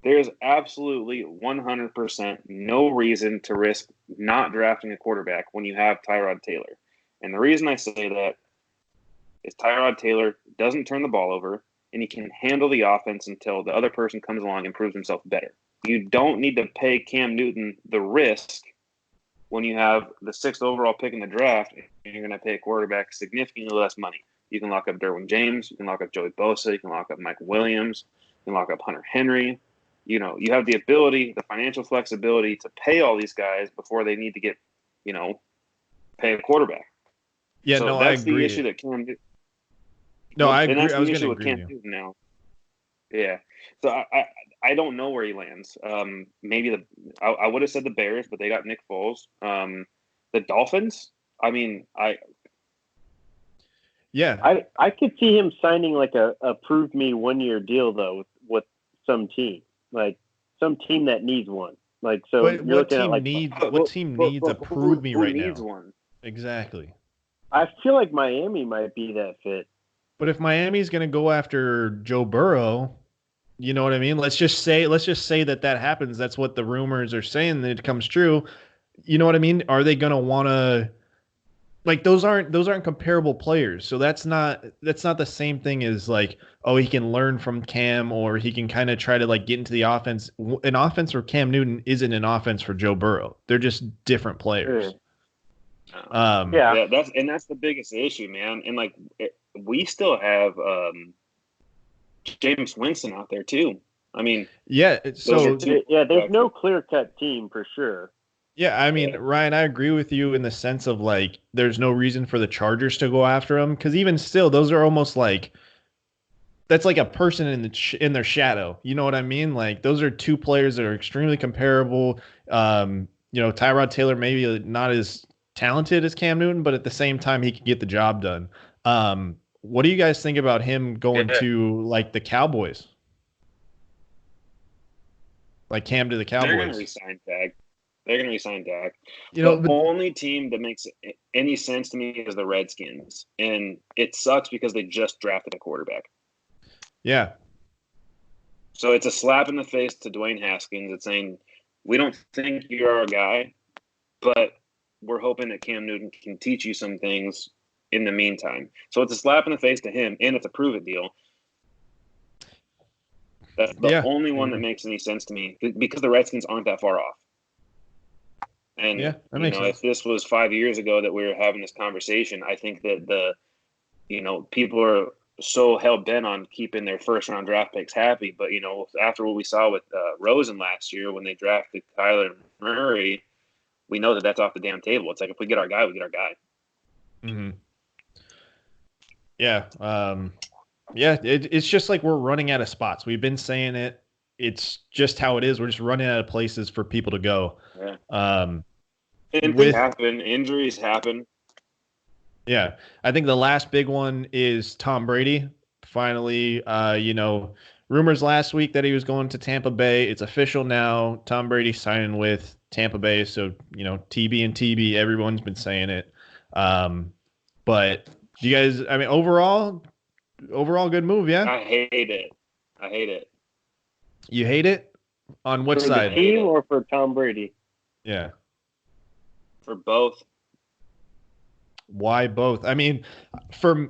Speaker 3: There's absolutely 100% no reason to risk not drafting a quarterback when you have Tyrod Taylor. And the reason I say that is Tyrod Taylor doesn't turn the ball over, and he can handle the offense until the other person comes along and proves himself better. You don't need to pay Cam Newton the risk when you have the 6th overall pick in the draft, and you're going to pay a quarterback significantly less money. You can lock up Derwin James. You can lock up Joey Bosa. You can lock up Mike Williams. You can lock up Hunter Henry. You have the ability, the financial flexibility to pay all these guys before they need to get, pay a quarterback.
Speaker 1: Yeah,
Speaker 3: so
Speaker 1: no,
Speaker 3: that's
Speaker 1: I agree.
Speaker 3: The issue that Cam Newton.
Speaker 1: No, I agree.
Speaker 3: And that's
Speaker 1: I was
Speaker 3: the issue
Speaker 1: going
Speaker 3: with
Speaker 1: to
Speaker 3: Cam Newton now. Yeah. So I don't know where he lands. Maybe I would have said the Bears, but they got Nick Foles. The Dolphins. I mean,
Speaker 2: I could see him signing like a prove me 1-year deal though with some team, like some team that needs one. Like so,
Speaker 1: but
Speaker 2: you're looking at like
Speaker 1: what team needs a prove me right
Speaker 3: needs
Speaker 1: now?
Speaker 3: One?
Speaker 1: Exactly.
Speaker 2: I feel like Miami might be that fit.
Speaker 1: But if Miami's going to go after Joe Burrow, you know what I mean? Let's just say that happens. That's what the rumors are saying, that it comes true. You know what I mean? Are they going to want to, like, those aren't comparable players. So that's not the same thing as like, oh, he can learn from Cam, or he can kind of try to like get into the offense. An offense for Cam Newton isn't an offense for Joe Burrow. They're just different players.
Speaker 3: Yeah, that's the biggest issue, man. And like, we still have Jameis Winston out there too. I mean,
Speaker 1: yeah. So
Speaker 2: there's no clear-cut team for sure.
Speaker 1: Yeah, I mean, Ryan, I agree with you in the sense of like, there's no reason for the Chargers to go after him, because even still, those are almost like, that's like a person in their shadow. You know what I mean? Like, those are two players that are extremely comparable. Tyrod Taylor maybe not as talented as Cam Newton, but at the same time, he can get the job done. What do you guys think about him going to like the Cowboys? Like Cam to the Cowboys?
Speaker 3: They're going to resign Dak. They're going to resign Dak. The only team that makes any sense to me is the Redskins. And it sucks because they just drafted a quarterback.
Speaker 1: Yeah.
Speaker 3: So it's a slap in the face to Dwayne Haskins. It's saying, we don't think you're our guy, but we're hoping that Cam Newton can teach you some things in the meantime. So it's a slap in the face to him, and it's a prove-it deal. That's the only one that makes any sense to me, because the Redskins aren't that far off. And
Speaker 1: that makes sense.
Speaker 3: If this was 5 years ago that we were having this conversation, I think that people are so hell-bent on keeping their first-round draft picks happy. But, after what we saw with Rosen last year when they drafted Kyler Murray, we know that that's off the damn table. It's like, if we get our guy, we get our guy.
Speaker 1: Mm-hmm. Yeah. It's just like we're running out of spots. We've been saying it. It's just how it is. We're just running out of places for people to go.
Speaker 3: Yeah. And things happen. Injuries happen.
Speaker 1: Yeah. I think the last big one is Tom Brady. Finally, rumors last week that he was going to Tampa Bay. It's official now. Tom Brady signing with Tampa Bay. So, TB and TB, everyone's been saying it. But do you guys, I mean, overall good move, yeah?
Speaker 3: I hate it.
Speaker 1: You hate it? On which side?
Speaker 2: For the team or for Tom Brady?
Speaker 1: Yeah.
Speaker 3: For both.
Speaker 1: Why both? I mean,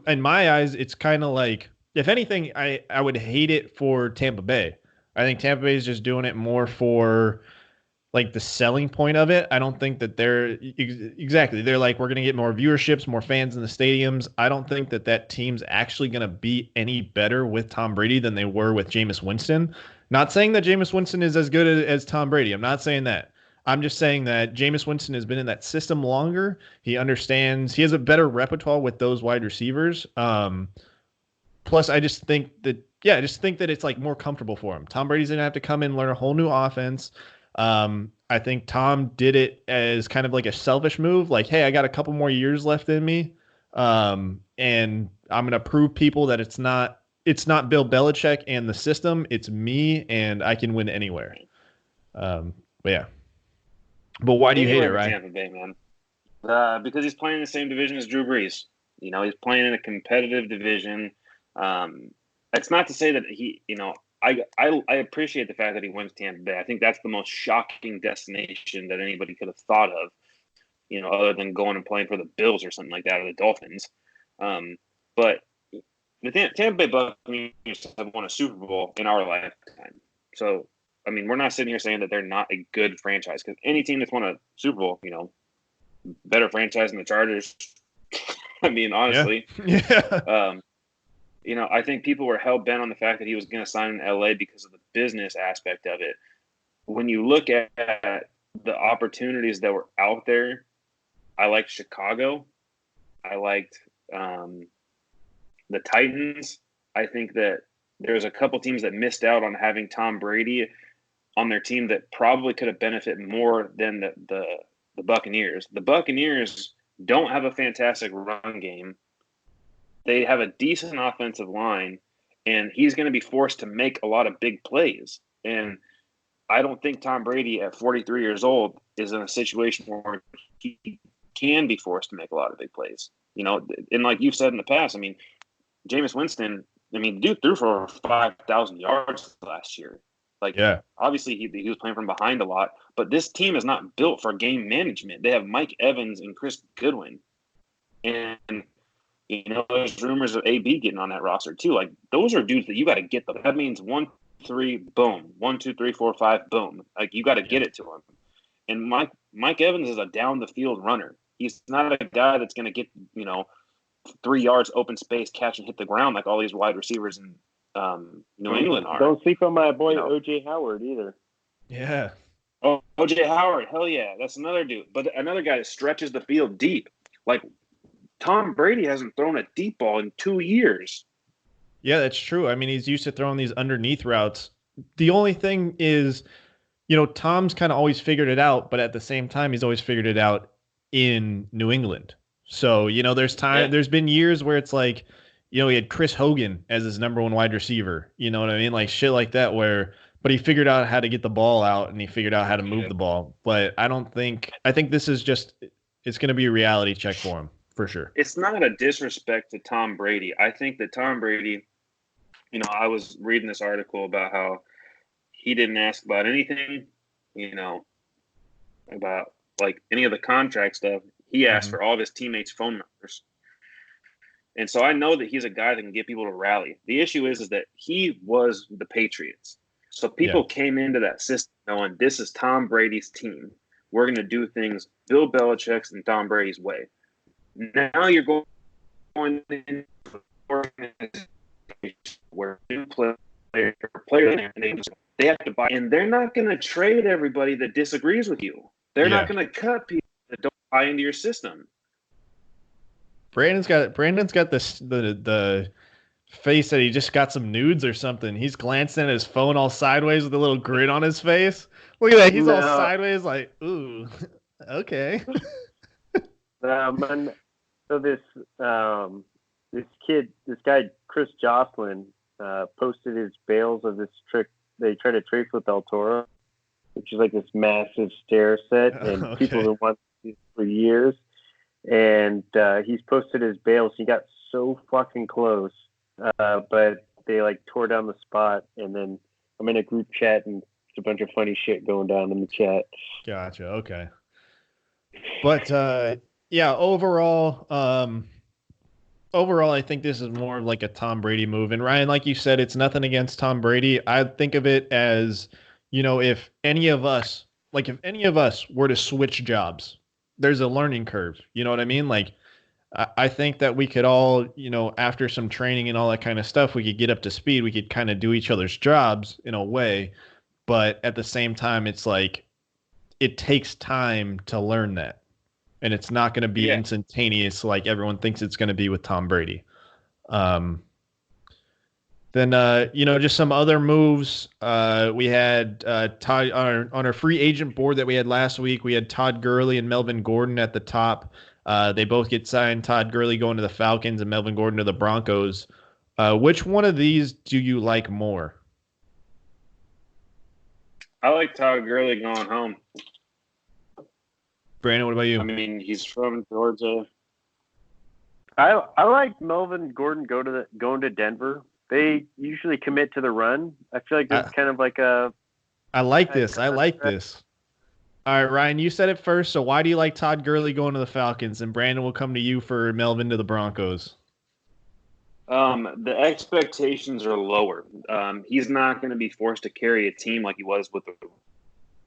Speaker 1: in my eyes, it's kind of like, if anything, I would hate it for Tampa Bay. I think Tampa Bay is just doing it more for like the selling point of it. I don't think that they're like, we're going to get more viewerships, more fans in the stadiums. I don't think that team's actually going to be any better with Tom Brady than they were with Jameis Winston. Not saying that Jameis Winston is as good as Tom Brady. I'm not saying that. I'm just saying that Jameis Winston has been in that system longer. He understands. He has a better repertoire with those wide receivers. Plus, I just think that yeah, I just think that it's like more comfortable for him. Tom Brady's gonna have to come in, learn a whole new offense. I think Tom did it as kind of like a selfish move, like, hey, I got a couple more years left in me, and I'm gonna prove people that it's not Bill Belichick and the system, it's me, and I can win anywhere. But yeah. But why do you hate it, right?
Speaker 3: Tampa Bay, man. Because he's playing in the same division as Drew Brees. He's playing in a competitive division. It's not to say that he, I appreciate the fact that he went to Tampa Bay. I think that's the most shocking destination that anybody could have thought of, other than going and playing for the Bills or something like that, or the Dolphins. But the Tampa Bay Buccaneers have won a Super Bowl in our lifetime. So, I mean, we're not sitting here saying that they're not a good franchise, because any team that's won a Super Bowl, better franchise than the Chargers. I mean, honestly.
Speaker 1: Yeah.
Speaker 3: I think people were hell-bent on the fact that he was going to sign in L.A. because of the business aspect of it. When you look at the opportunities that were out there, I liked Chicago. I liked the Titans. I think that there's a couple teams that missed out on having Tom Brady on their team that probably could have benefited more than the Buccaneers. The Buccaneers don't have a fantastic run game. They have a decent offensive line, and he's going to be forced to make a lot of big plays. And I don't think Tom Brady at 43 years old is in a situation where he can be forced to make a lot of big plays. And like you've said in the past, I mean, Jameis Winston, the dude threw for over 5,000 yards last year. Obviously he was playing from behind a lot, but this team is not built for game management. They have Mike Evans and Chris Goodwin. And there's rumors of AB getting on that roster too. Like, those are dudes that you got to get them. That means 1, 3, boom. 1, 2, 3, 4, 5, boom. Like, you got to get it to him. And Mike Evans is a down the field runner. He's not a guy that's going to get 3 yards open space, catch and hit the ground like all these wide receivers in New England are.
Speaker 2: Don't sleep on my boy OJ Howard either.
Speaker 1: Yeah.
Speaker 3: Oh, OJ Howard, hell yeah, that's another dude. But another guy that stretches the field deep. Like, Tom Brady hasn't thrown a deep ball in 2 years.
Speaker 1: Yeah, that's true. I mean, he's used to throwing these underneath routes. The only thing is, Tom's kind of always figured it out, but at the same time, he's always figured it out in New England. So, there's been years where it's like, he had Chris Hogan as his number one wide receiver. You know what I mean? Like, shit like that but he figured out how to get the ball out, and he figured out how to move the ball. But I think this is just, it's going to be a reality check for him. For sure.
Speaker 3: It's not a disrespect to Tom Brady. I think that Tom Brady, I was reading this article about how he didn't ask about anything, about like any of the contract stuff. He asked for all of his teammates' phone numbers. And so I know that he's a guy that can get people to rally. The issue is that he was the Patriots. So people came into that system knowing this is Tom Brady's team. We're going to do things Bill Belichick's and Tom Brady's way. Now you're going into where new players they have to buy, and they're not going to trade everybody that disagrees with you. They're not going to cut people that don't buy into your system.
Speaker 1: Brandon's got this the face that he just got some nudes or something. He's glancing at his phone all sideways with a little grin on his face. Look at that. He's all sideways like, ooh, okay.
Speaker 2: So this guy Chris Jocelyn posted his bales of this trick. They try to trade with Del Toro, which is like this massive stair set, and people have wanted these for years. And he's posted his bales. He got so fucking close, but they like tore down the spot. And then I'm in a group chat, and there's a bunch of funny shit going down in the chat.
Speaker 1: Gotcha. Okay. But yeah, overall, I think this is more like a Tom Brady move. And Ryan, like you said, it's nothing against Tom Brady. I think of it as, if any of us were to switch jobs, there's a learning curve. You know what I mean? Like, I think that we could all, after some training and all that kind of stuff, we could get up to speed. We could kind of do each other's jobs in a way. But at the same time, it's like, it takes time to learn that. And it's not going to be instantaneous like everyone thinks it's going to be with Tom Brady. Then, just some other moves. We had Todd on our free agent board that we had last week. We had Todd Gurley and Melvin Gordon at the top. They both get signed. Todd Gurley going to the Falcons and Melvin Gordon to the Broncos. Which one of these do you like more?
Speaker 3: I like Todd Gurley going home.
Speaker 1: Brandon, what about you?
Speaker 3: I mean, he's from Georgia.
Speaker 2: I like Melvin Gordon going to Denver. They usually commit to the run. I feel like it's kind of like a.
Speaker 1: I like this. I like this. All right, Ryan, you said it first. So why do you like Todd Gurley going to the Falcons? And Brandon will come to you for Melvin to the Broncos.
Speaker 3: The expectations are lower. He's not going to be forced to carry a team like he was with the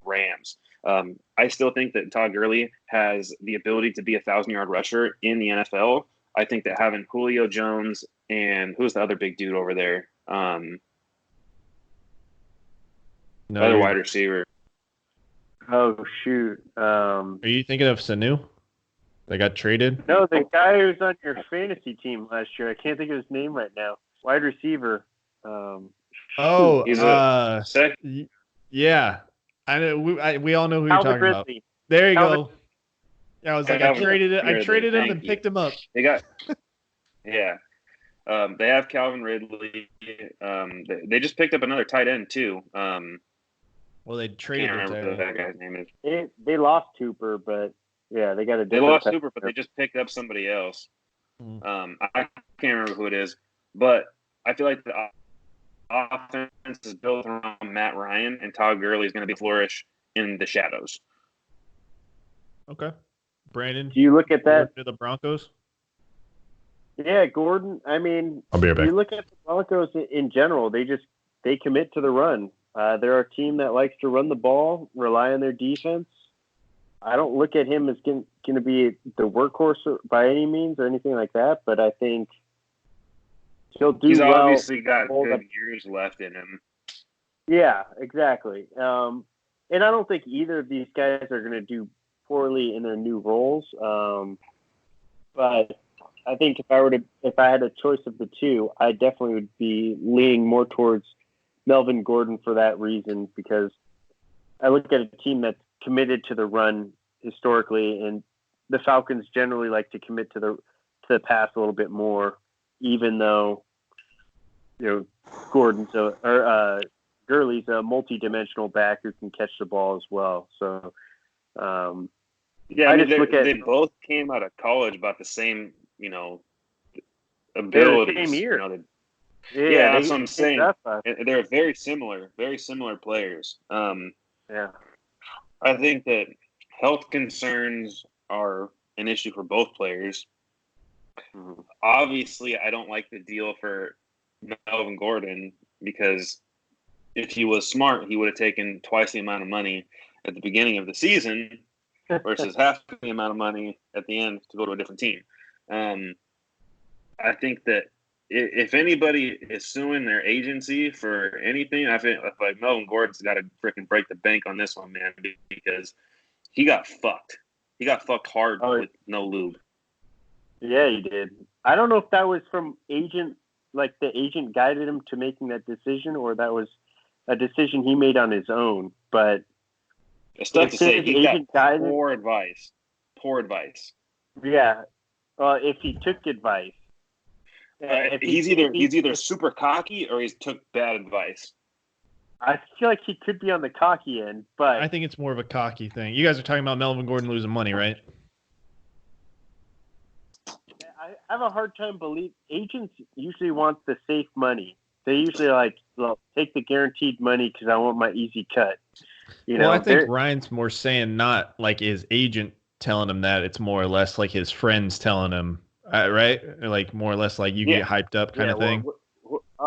Speaker 3: Rams. I still think that Todd Gurley has the ability to be a 1,000-yard rusher in the NFL. I think that having Julio Jones and who's the other big dude over there? Other wide receiver.
Speaker 2: Oh, shoot.
Speaker 1: Are you thinking of Sanu? They got traded?
Speaker 2: No, the guy who's on your fantasy team last year. I can't think of his name right now. Wide receiver.
Speaker 3: He's a
Speaker 1: yeah. I know. We all know who
Speaker 2: Calvin
Speaker 1: you're talking
Speaker 2: Ridley.
Speaker 1: about. There you
Speaker 2: Calvin.
Speaker 1: go. Yeah, I was like, I traded him and picked him up.
Speaker 3: They got, yeah. They have Calvin Ridley. They just picked up another tight end too.
Speaker 1: Well, they traded.
Speaker 3: I can't remember what that guy's name is.
Speaker 2: They lost Cooper, but yeah, they got a.
Speaker 3: They lost Cooper, but they just picked up somebody else. I can't remember who it is, but I feel like the offense is built around Matt Ryan, and Todd Gurley is going to be flourish in the shadows.
Speaker 1: Okay. Brandon,
Speaker 2: do you look at that?
Speaker 1: To the Broncos?
Speaker 2: Yeah, Gordon. I mean,
Speaker 1: I'll be right back.
Speaker 2: You look at the Broncos in general. They commit to the run. They're a team that likes to run the ball, rely on their defense. I don't look at him as going to be the workhorse by any means or anything like that, but I think he'll do
Speaker 3: He's
Speaker 2: well.
Speaker 3: He's obviously got good years left in him.
Speaker 2: Yeah, exactly. And I don't think either of these guys are going to do poorly in their new roles. But I think if I had a choice of the two, I definitely would be leaning more towards Melvin Gordon for that reason, because I look at a team that's committed to the run historically, and the Falcons generally like to commit to the pass a little bit more, even though Gurley's a multi-dimensional back who can catch the ball as well. So
Speaker 3: they both came out of college about the same abilities.
Speaker 2: Same year.
Speaker 3: That's what I'm saying. They're very similar players.
Speaker 2: Yeah.
Speaker 3: I think that health concerns are an issue for both players. Mm-hmm. Obviously, I don't like the deal for Melvin Gordon, because if he was smart, he would have taken twice the amount of money at the beginning of the season versus half the amount of money at the end to go to a different team. I think that if anybody is suing their agency for anything, I think like Melvin Gordon's got to freaking break the bank on this one, man, because he got fucked. He got fucked hard with no lube.
Speaker 2: Yeah, he did. I don't know if that was from agent, like the agent guided him to making that decision, or that was a decision he made on his own. But
Speaker 3: it's tough to say. He got poor advice. Poor advice.
Speaker 2: Yeah. If he took advice.
Speaker 3: He's either super cocky or he's took bad advice.
Speaker 2: I feel like he could be on the cocky end, but
Speaker 1: I think it's more of a cocky thing. You guys are talking about Melvin Gordon losing money, right?
Speaker 2: I have a hard time believing agents usually want the safe money. They usually take the guaranteed money because I want my easy cut.
Speaker 1: I think Ryan's more saying not like his agent telling him that. It's more or less like his friends telling him, right? Like more or less like you get hyped up kind of thing.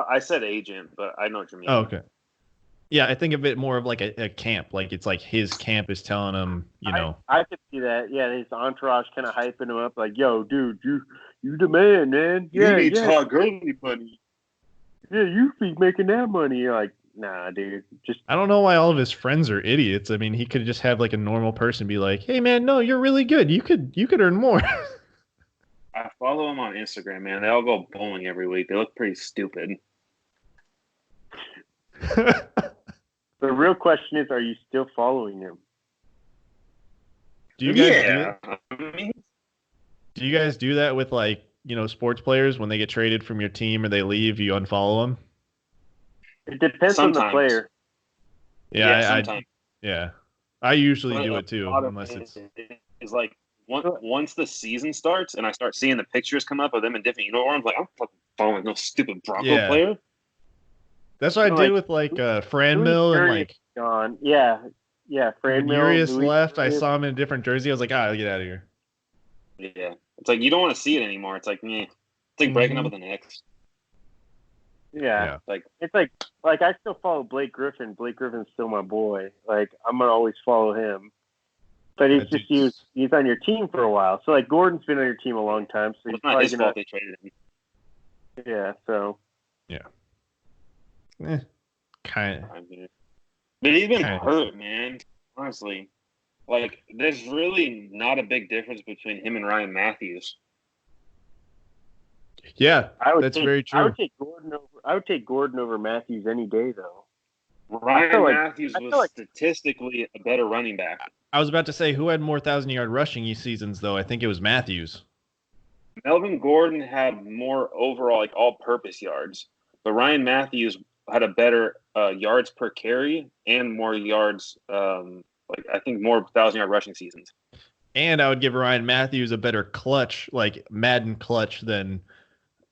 Speaker 3: I said agent, but I know what you mean.
Speaker 1: Oh, okay. Yeah, I think of it more of like a camp. Like it's like his camp is telling him,
Speaker 2: I could see that. Yeah, his entourage kind of hyping him up, like, "Yo, dude, you the man, man.
Speaker 3: You need Todd Gurley money.
Speaker 2: Yeah, you be making that money." You're like, nah, dude.
Speaker 1: I don't know why all of his friends are idiots. I mean, he could just have like a normal person be like, "Hey, man, no, you're really good. You could earn more."
Speaker 3: I follow him on Instagram, man. They all go bowling every week. They look pretty stupid.
Speaker 2: The real question is, are you still following him?
Speaker 1: Do you guys do you guys do that with like, sports players when they get traded from your team or they leave, you unfollow them?
Speaker 2: It depends on the player.
Speaker 1: Yeah, I usually do it too, unless
Speaker 3: it's like once the season starts and I start seeing the pictures come up of them in different uniforms, like I'm fucking following no stupid Bronco player.
Speaker 1: That's what I did with like Franmil and like
Speaker 2: John. Yeah, Franmil.
Speaker 1: When Urias left, I saw him in a different jersey. I was like, get out of here.
Speaker 3: Yeah, it's like you don't want to see it anymore. It's like, it's like breaking up with an ex.
Speaker 2: Yeah. Like it's like I still follow Blake Griffin. Blake Griffin's still my boy. Like I'm gonna always follow him. But he's on your team for a while. So like Gordon's been on your team a long time. So
Speaker 3: it's not his fault they traded him.
Speaker 2: Yeah. So.
Speaker 1: Yeah. Kind of.
Speaker 3: But he's been hurt, man. Honestly, like there's really not a big difference between him and Ryan Matthews.
Speaker 1: Yeah, that's very true.
Speaker 2: I would take Gordon over Matthews any day, though.
Speaker 3: Ryan Matthews was statistically a better running back.
Speaker 1: I was about to say, who had more 1,000-yard rushing seasons, though? I think it was Matthews.
Speaker 3: Melvin Gordon had more overall, like all-purpose yards, but Ryan Matthews had a better yards per carry and more yards, I think more 1,000-yard rushing seasons.
Speaker 1: And I would give Ryan Matthews a better clutch, like Madden clutch, than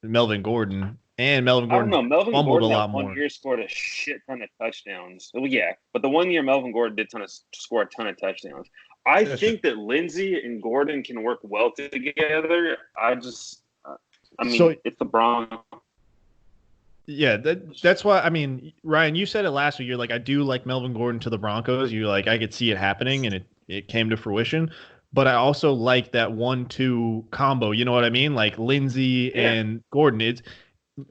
Speaker 1: Melvin Gordon. And Melvin Gordon fumbled
Speaker 3: Gordon
Speaker 1: a lot more.
Speaker 3: 1 year scored a shit ton of touchdowns. Well, yeah, but the 1 year Melvin Gordon did score a ton of touchdowns. I think that Lindsey and Gordon can work well together. It's the Broncos.
Speaker 1: Yeah, that's why. I mean, Ryan, you said it last week. You're like, I do like Melvin Gordon to the Broncos. You're like, I could see it happening, and it came to fruition. But I also like that 1-2 combo. You know what I mean? Like Lindsey and Gordon.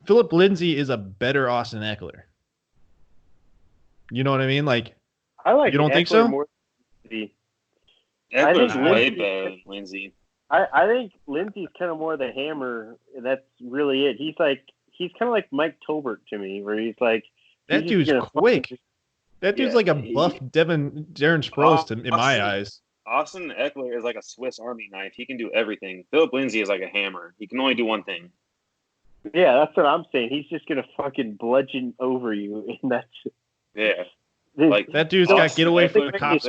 Speaker 1: Philip Lindsay is a better Austin Eckler. You know what I mean? Like,
Speaker 2: I like.
Speaker 1: You don't
Speaker 2: Eckler
Speaker 1: think so?
Speaker 2: More
Speaker 3: Eckler's way better than Lindsey.
Speaker 2: I think Lindsey's kind of more the hammer. That's really it. He's kind of like Mike Tolbert to me, where he's like
Speaker 1: that dude's quick. That dude's like a buff Darren Sproles in my eyes.
Speaker 3: Austin Eckler is like a Swiss Army knife. He can do everything. Philip Lindsay is like a hammer. He can only do one thing.
Speaker 2: Yeah, that's what I'm saying. He's just gonna fucking bludgeon over you, and that's
Speaker 3: like
Speaker 1: that dude's got get away from the cops.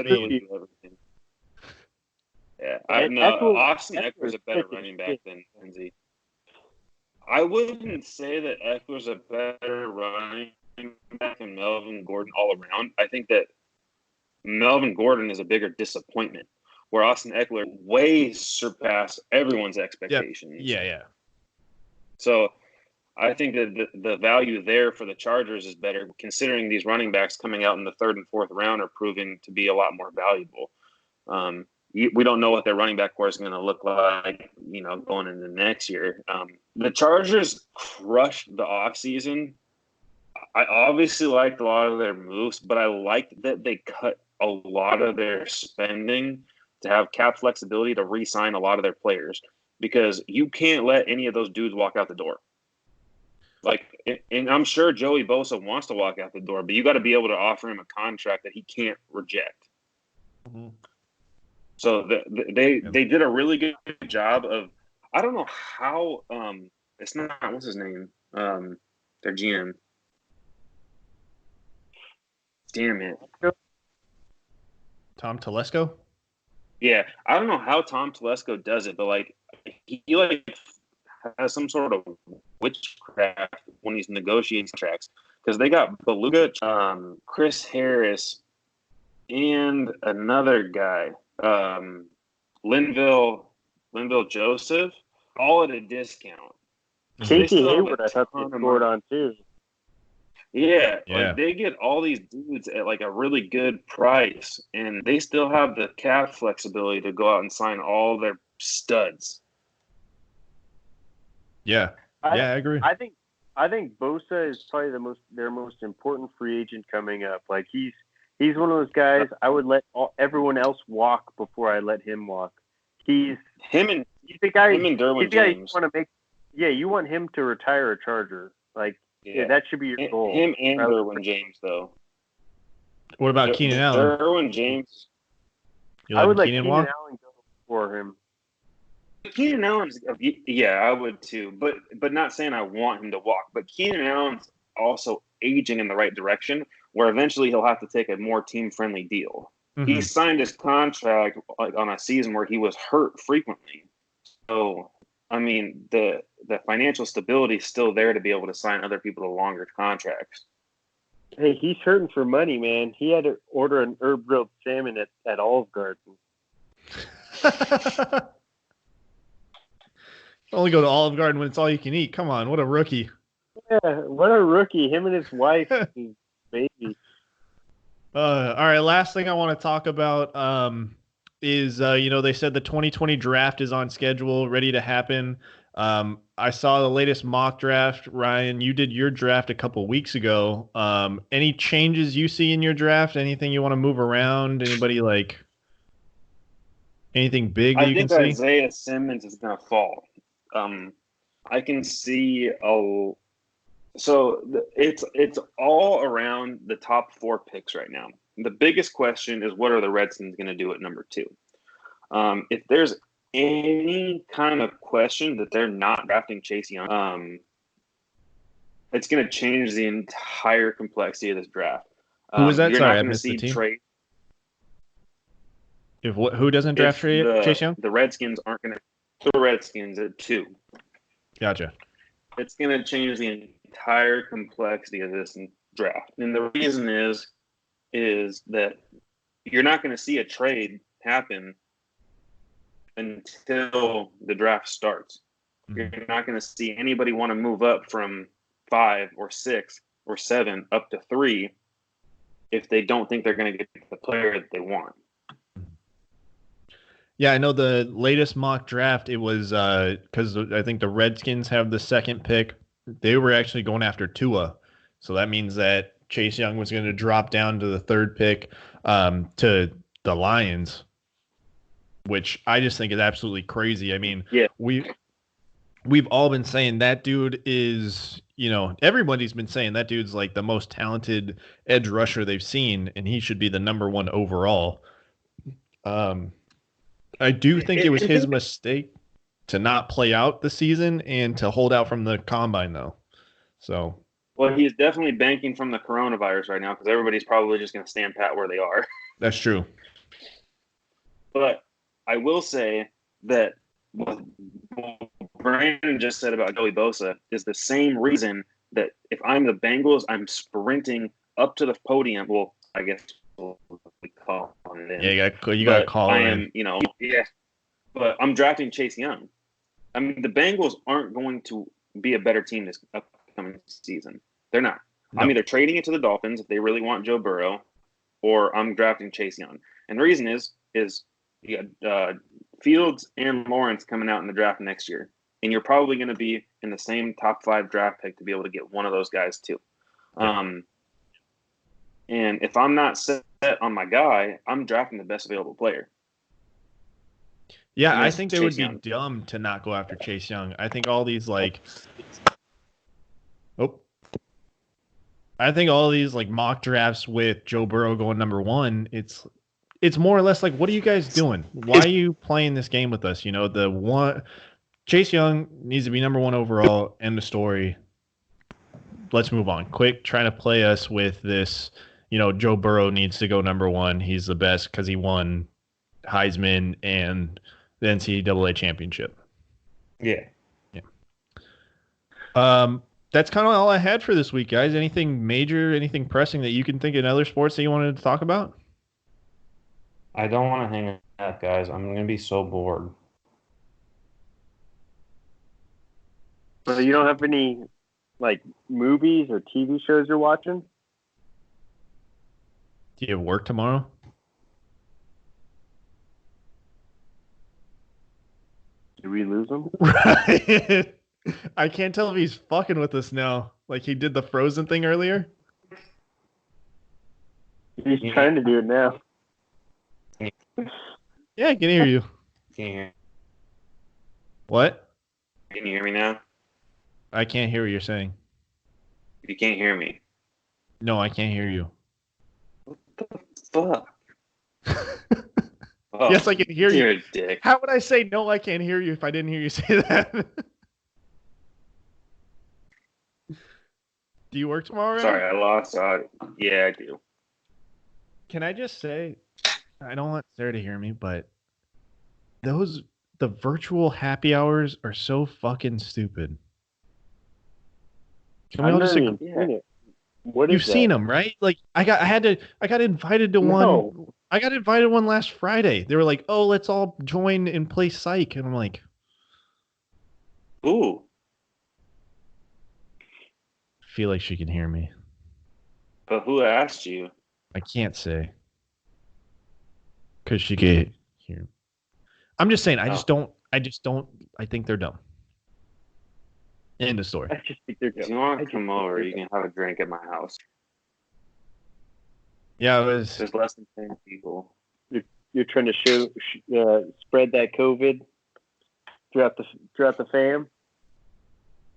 Speaker 3: Yeah, I know. Austin Eckler's a better running back than Lindsay. I wouldn't say that Eckler's a better running back than Melvin Gordon all around. I think that Melvin Gordon is a bigger disappointment, where Austin Eckler way surpassed everyone's expectations.
Speaker 1: Yeah.
Speaker 3: So I think that the value there for the Chargers is better, considering these running backs coming out in the 3rd and 4th round are proving to be a lot more valuable. We don't know what their running back core is going to look like, going into next year. The Chargers crushed the offseason. I obviously liked a lot of their moves, but I liked that they cut a lot of their spending to have cap flexibility to re-sign a lot of their players, because you can't let any of those dudes walk out the door. And I'm sure Joey Bosa wants to walk out the door, but you got to be able to offer him a contract that he can't reject.
Speaker 1: Mm-hmm.
Speaker 3: So they did a really good job of, I don't know how, it's not, what's his name? Their GM. Damn it.
Speaker 1: Tom Telesco?
Speaker 3: Yeah, I don't know how Tom Telesco does it, but he has some sort of witchcraft when he's negotiating contracts, because they got Beluga, Chris Harris, and another guy, Linville Joseph, all at a discount.
Speaker 2: Casey Hayward, I thought they scored on too.
Speaker 3: Yeah. They get all these dudes at a really good price, and they still have the cap flexibility to go out and sign all their studs.
Speaker 1: Yeah, I agree.
Speaker 2: I think Bosa is probably their most important free agent coming up. He's one of those guys I would let everyone else walk before I let him walk. He's the guy.
Speaker 3: Him and Derwin James.
Speaker 2: You want to make. Yeah, you want him to retire a Charger. Yeah, that should be your goal.
Speaker 3: Him and Derwin James, though.
Speaker 1: What about Keenan Allen?
Speaker 3: Derwin James.
Speaker 2: I would let Keenan Allen go for him.
Speaker 3: Keenan Allen's, yeah, I would too. But not saying I want him to walk. But Keenan Allen's also aging in the right direction, where eventually he'll have to take a more team-friendly deal. Mm-hmm. He signed his contract on a season where he was hurt frequently. So, I mean, the financial stability is still there to be able to sign other people to longer contracts.
Speaker 2: Hey, he's hurting for money, man. He had to order an herb-grilled salmon at Olive Garden.
Speaker 1: Only go to Olive Garden when it's all you can eat. Come on, what a rookie.
Speaker 2: Yeah, what a rookie. Him and his wife, his baby.
Speaker 1: All right, last thing I want to talk about is, they said the 2020 draft is on schedule, ready to happen. I saw the latest mock draft. Ryan, you did your draft a couple weeks ago. Any changes you see in your draft? Anything you want to move around? Anybody anything big that you can see?
Speaker 3: I think Isaiah Simmons is going to fall. I can see it's all around the top 4 picks right now. The biggest question is, what are the Redskins going to do at number 2? If there's any kind of question that they're not drafting Chase Young, it's going to change the entire complexity of this draft.
Speaker 1: Who was that? Sorry, I missed the team. Who doesn't draft Chase Young?
Speaker 3: The Redskins aren't going to. The Redskins at 2.
Speaker 1: Gotcha.
Speaker 3: It's going to change the entire complexity of this draft. And the reason is that you're not going to see a trade happen until the draft starts. Mm-hmm. You're not going to see anybody want to move up from 5 or 6 or 7 up to 3 if they don't think they're going to get the player that they want.
Speaker 1: Yeah, I know the latest mock draft, it was because I think the Redskins have the 2nd pick. They were actually going after Tua. So that means that Chase Young was going to drop down to the 3rd pick to the Lions, which I just think is absolutely crazy. I mean,
Speaker 3: yeah.
Speaker 1: We've all been saying that dude is, everybody's been saying that dude's like the most talented edge rusher they've seen, and he should be the number 1 overall. I do think it was his mistake to not play out the season and to hold out from the combine, though. So,
Speaker 3: well, he's definitely banking from the coronavirus right now because everybody's probably just going to stand pat where they are.
Speaker 1: That's true.
Speaker 3: But I will say that what Brandon just said about Joey Bosa is the same reason that if I'm the Bengals, I'm sprinting up to the podium. Well, I guess we call it in.
Speaker 1: Yeah, you got to call
Speaker 3: it in. But I'm drafting Chase Young. I mean, the Bengals aren't going to be a better team this upcoming season. They're not. No. I'm either trading it to the Dolphins if they really want Joe Burrow, or I'm drafting Chase Young. And the reason is you got Fields and Lawrence coming out in the draft next year. And you're probably going to be in the same top 5 draft pick to be able to get one of those guys too. Yeah. And if I'm not set on my guy, I'm drafting the best available player.
Speaker 1: Yeah, I think they would be dumb to not go after Chase Young. I think all these mock drafts with Joe Burrow going number 1, it's more or less like, what are you guys doing? Why are you playing this game with us? Chase Young needs to be number 1 overall. End of story. Let's move on. Quick, trying to play us with this. Joe Burrow needs to go number 1. He's the best because he won Heisman and the NCAA championship.
Speaker 3: Yeah.
Speaker 1: That's kind of all I had for this week, guys. Anything major, anything pressing that you can think in other sports that you wanted to talk about?
Speaker 5: I don't want to hang up, guys. I'm going to be so bored.
Speaker 2: So you don't have any, movies or TV shows you're watching?
Speaker 1: Do you have work tomorrow?
Speaker 2: Did we lose him?
Speaker 1: Right. I can't tell if he's fucking with us now. Like he did the Frozen thing earlier.
Speaker 2: He's trying to do it now.
Speaker 1: Yeah, I can hear you.
Speaker 3: Can you hear?
Speaker 1: What?
Speaker 3: Can you hear me now?
Speaker 1: I can't hear what you're saying.
Speaker 3: You can't hear me.
Speaker 1: No, I can't hear you.
Speaker 3: What the fuck? Oh,
Speaker 1: yes, I can hear you.
Speaker 3: You're a dick.
Speaker 1: How would I say no, I can't hear you if I didn't hear you say that? Do you work tomorrow?
Speaker 3: Sorry, I lost audio. Yeah, I do.
Speaker 1: Can I just say, I don't want Sarah to hear me, but the virtual happy hours are so fucking stupid. Can we all just agree?
Speaker 2: It. What
Speaker 1: You've
Speaker 2: is
Speaker 1: seen
Speaker 2: that?
Speaker 1: them, right? Like I got invited to one. I got invited one last Friday. They were like, "Oh, let's all join and play Psych," and I'm like,
Speaker 3: "Ooh."
Speaker 1: I feel like she can hear me.
Speaker 3: But who asked you?
Speaker 1: I can't say. Because she can hear me. I'm just saying. I just don't. I think they're dumb. End of story.
Speaker 2: I just think they're dumb.
Speaker 3: If you want to come over, you can have a drink at my house.
Speaker 1: Yeah, it was.
Speaker 3: There's less than 10 people.
Speaker 2: You're trying to spread that COVID throughout the fam.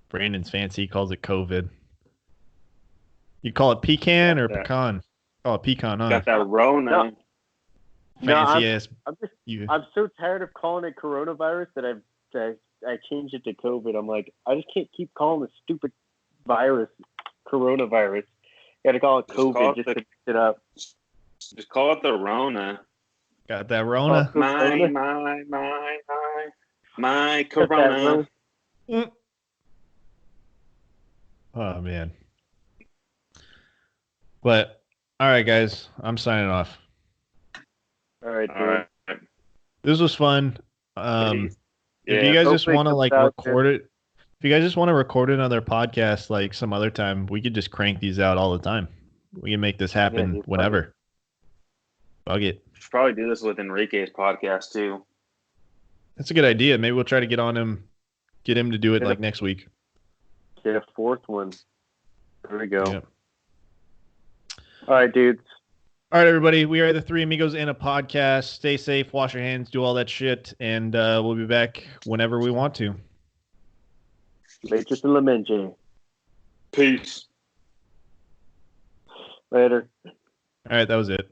Speaker 1: Brandon's fancy. He calls it COVID. You call it pecan or pecan? Oh, pecan, huh?
Speaker 3: Got that Rona.
Speaker 1: Fancy ass.
Speaker 2: I'm so tired of calling it coronavirus that I changed it to COVID. I'm like, I just can't keep calling the stupid virus coronavirus. Got to call it COVID just to mix it up.
Speaker 3: Just call it the Rona.
Speaker 1: Got that Rona?
Speaker 3: My Corona.
Speaker 1: Oh, man. But, all right, guys. I'm signing off.
Speaker 2: All right, dude.
Speaker 1: This was fun. If you guys just want to record it, if you guys just want to record another podcast like some other time, we could just crank these out all the time. We can make this happen whenever. Bug it.
Speaker 3: Should probably do this with Enrique's podcast too.
Speaker 1: That's a good idea. Maybe we'll try to get him to do it like next week.
Speaker 2: Get a fourth one. There we go.
Speaker 1: Yep.
Speaker 2: All right, dudes.
Speaker 1: All right, everybody. We are the Three Amigos in a podcast. Stay safe, wash your hands, do all that shit, and we'll be back whenever we want to.
Speaker 2: Beatrice and Lamenge.
Speaker 3: Peace.
Speaker 2: Later.
Speaker 1: All right, that was it.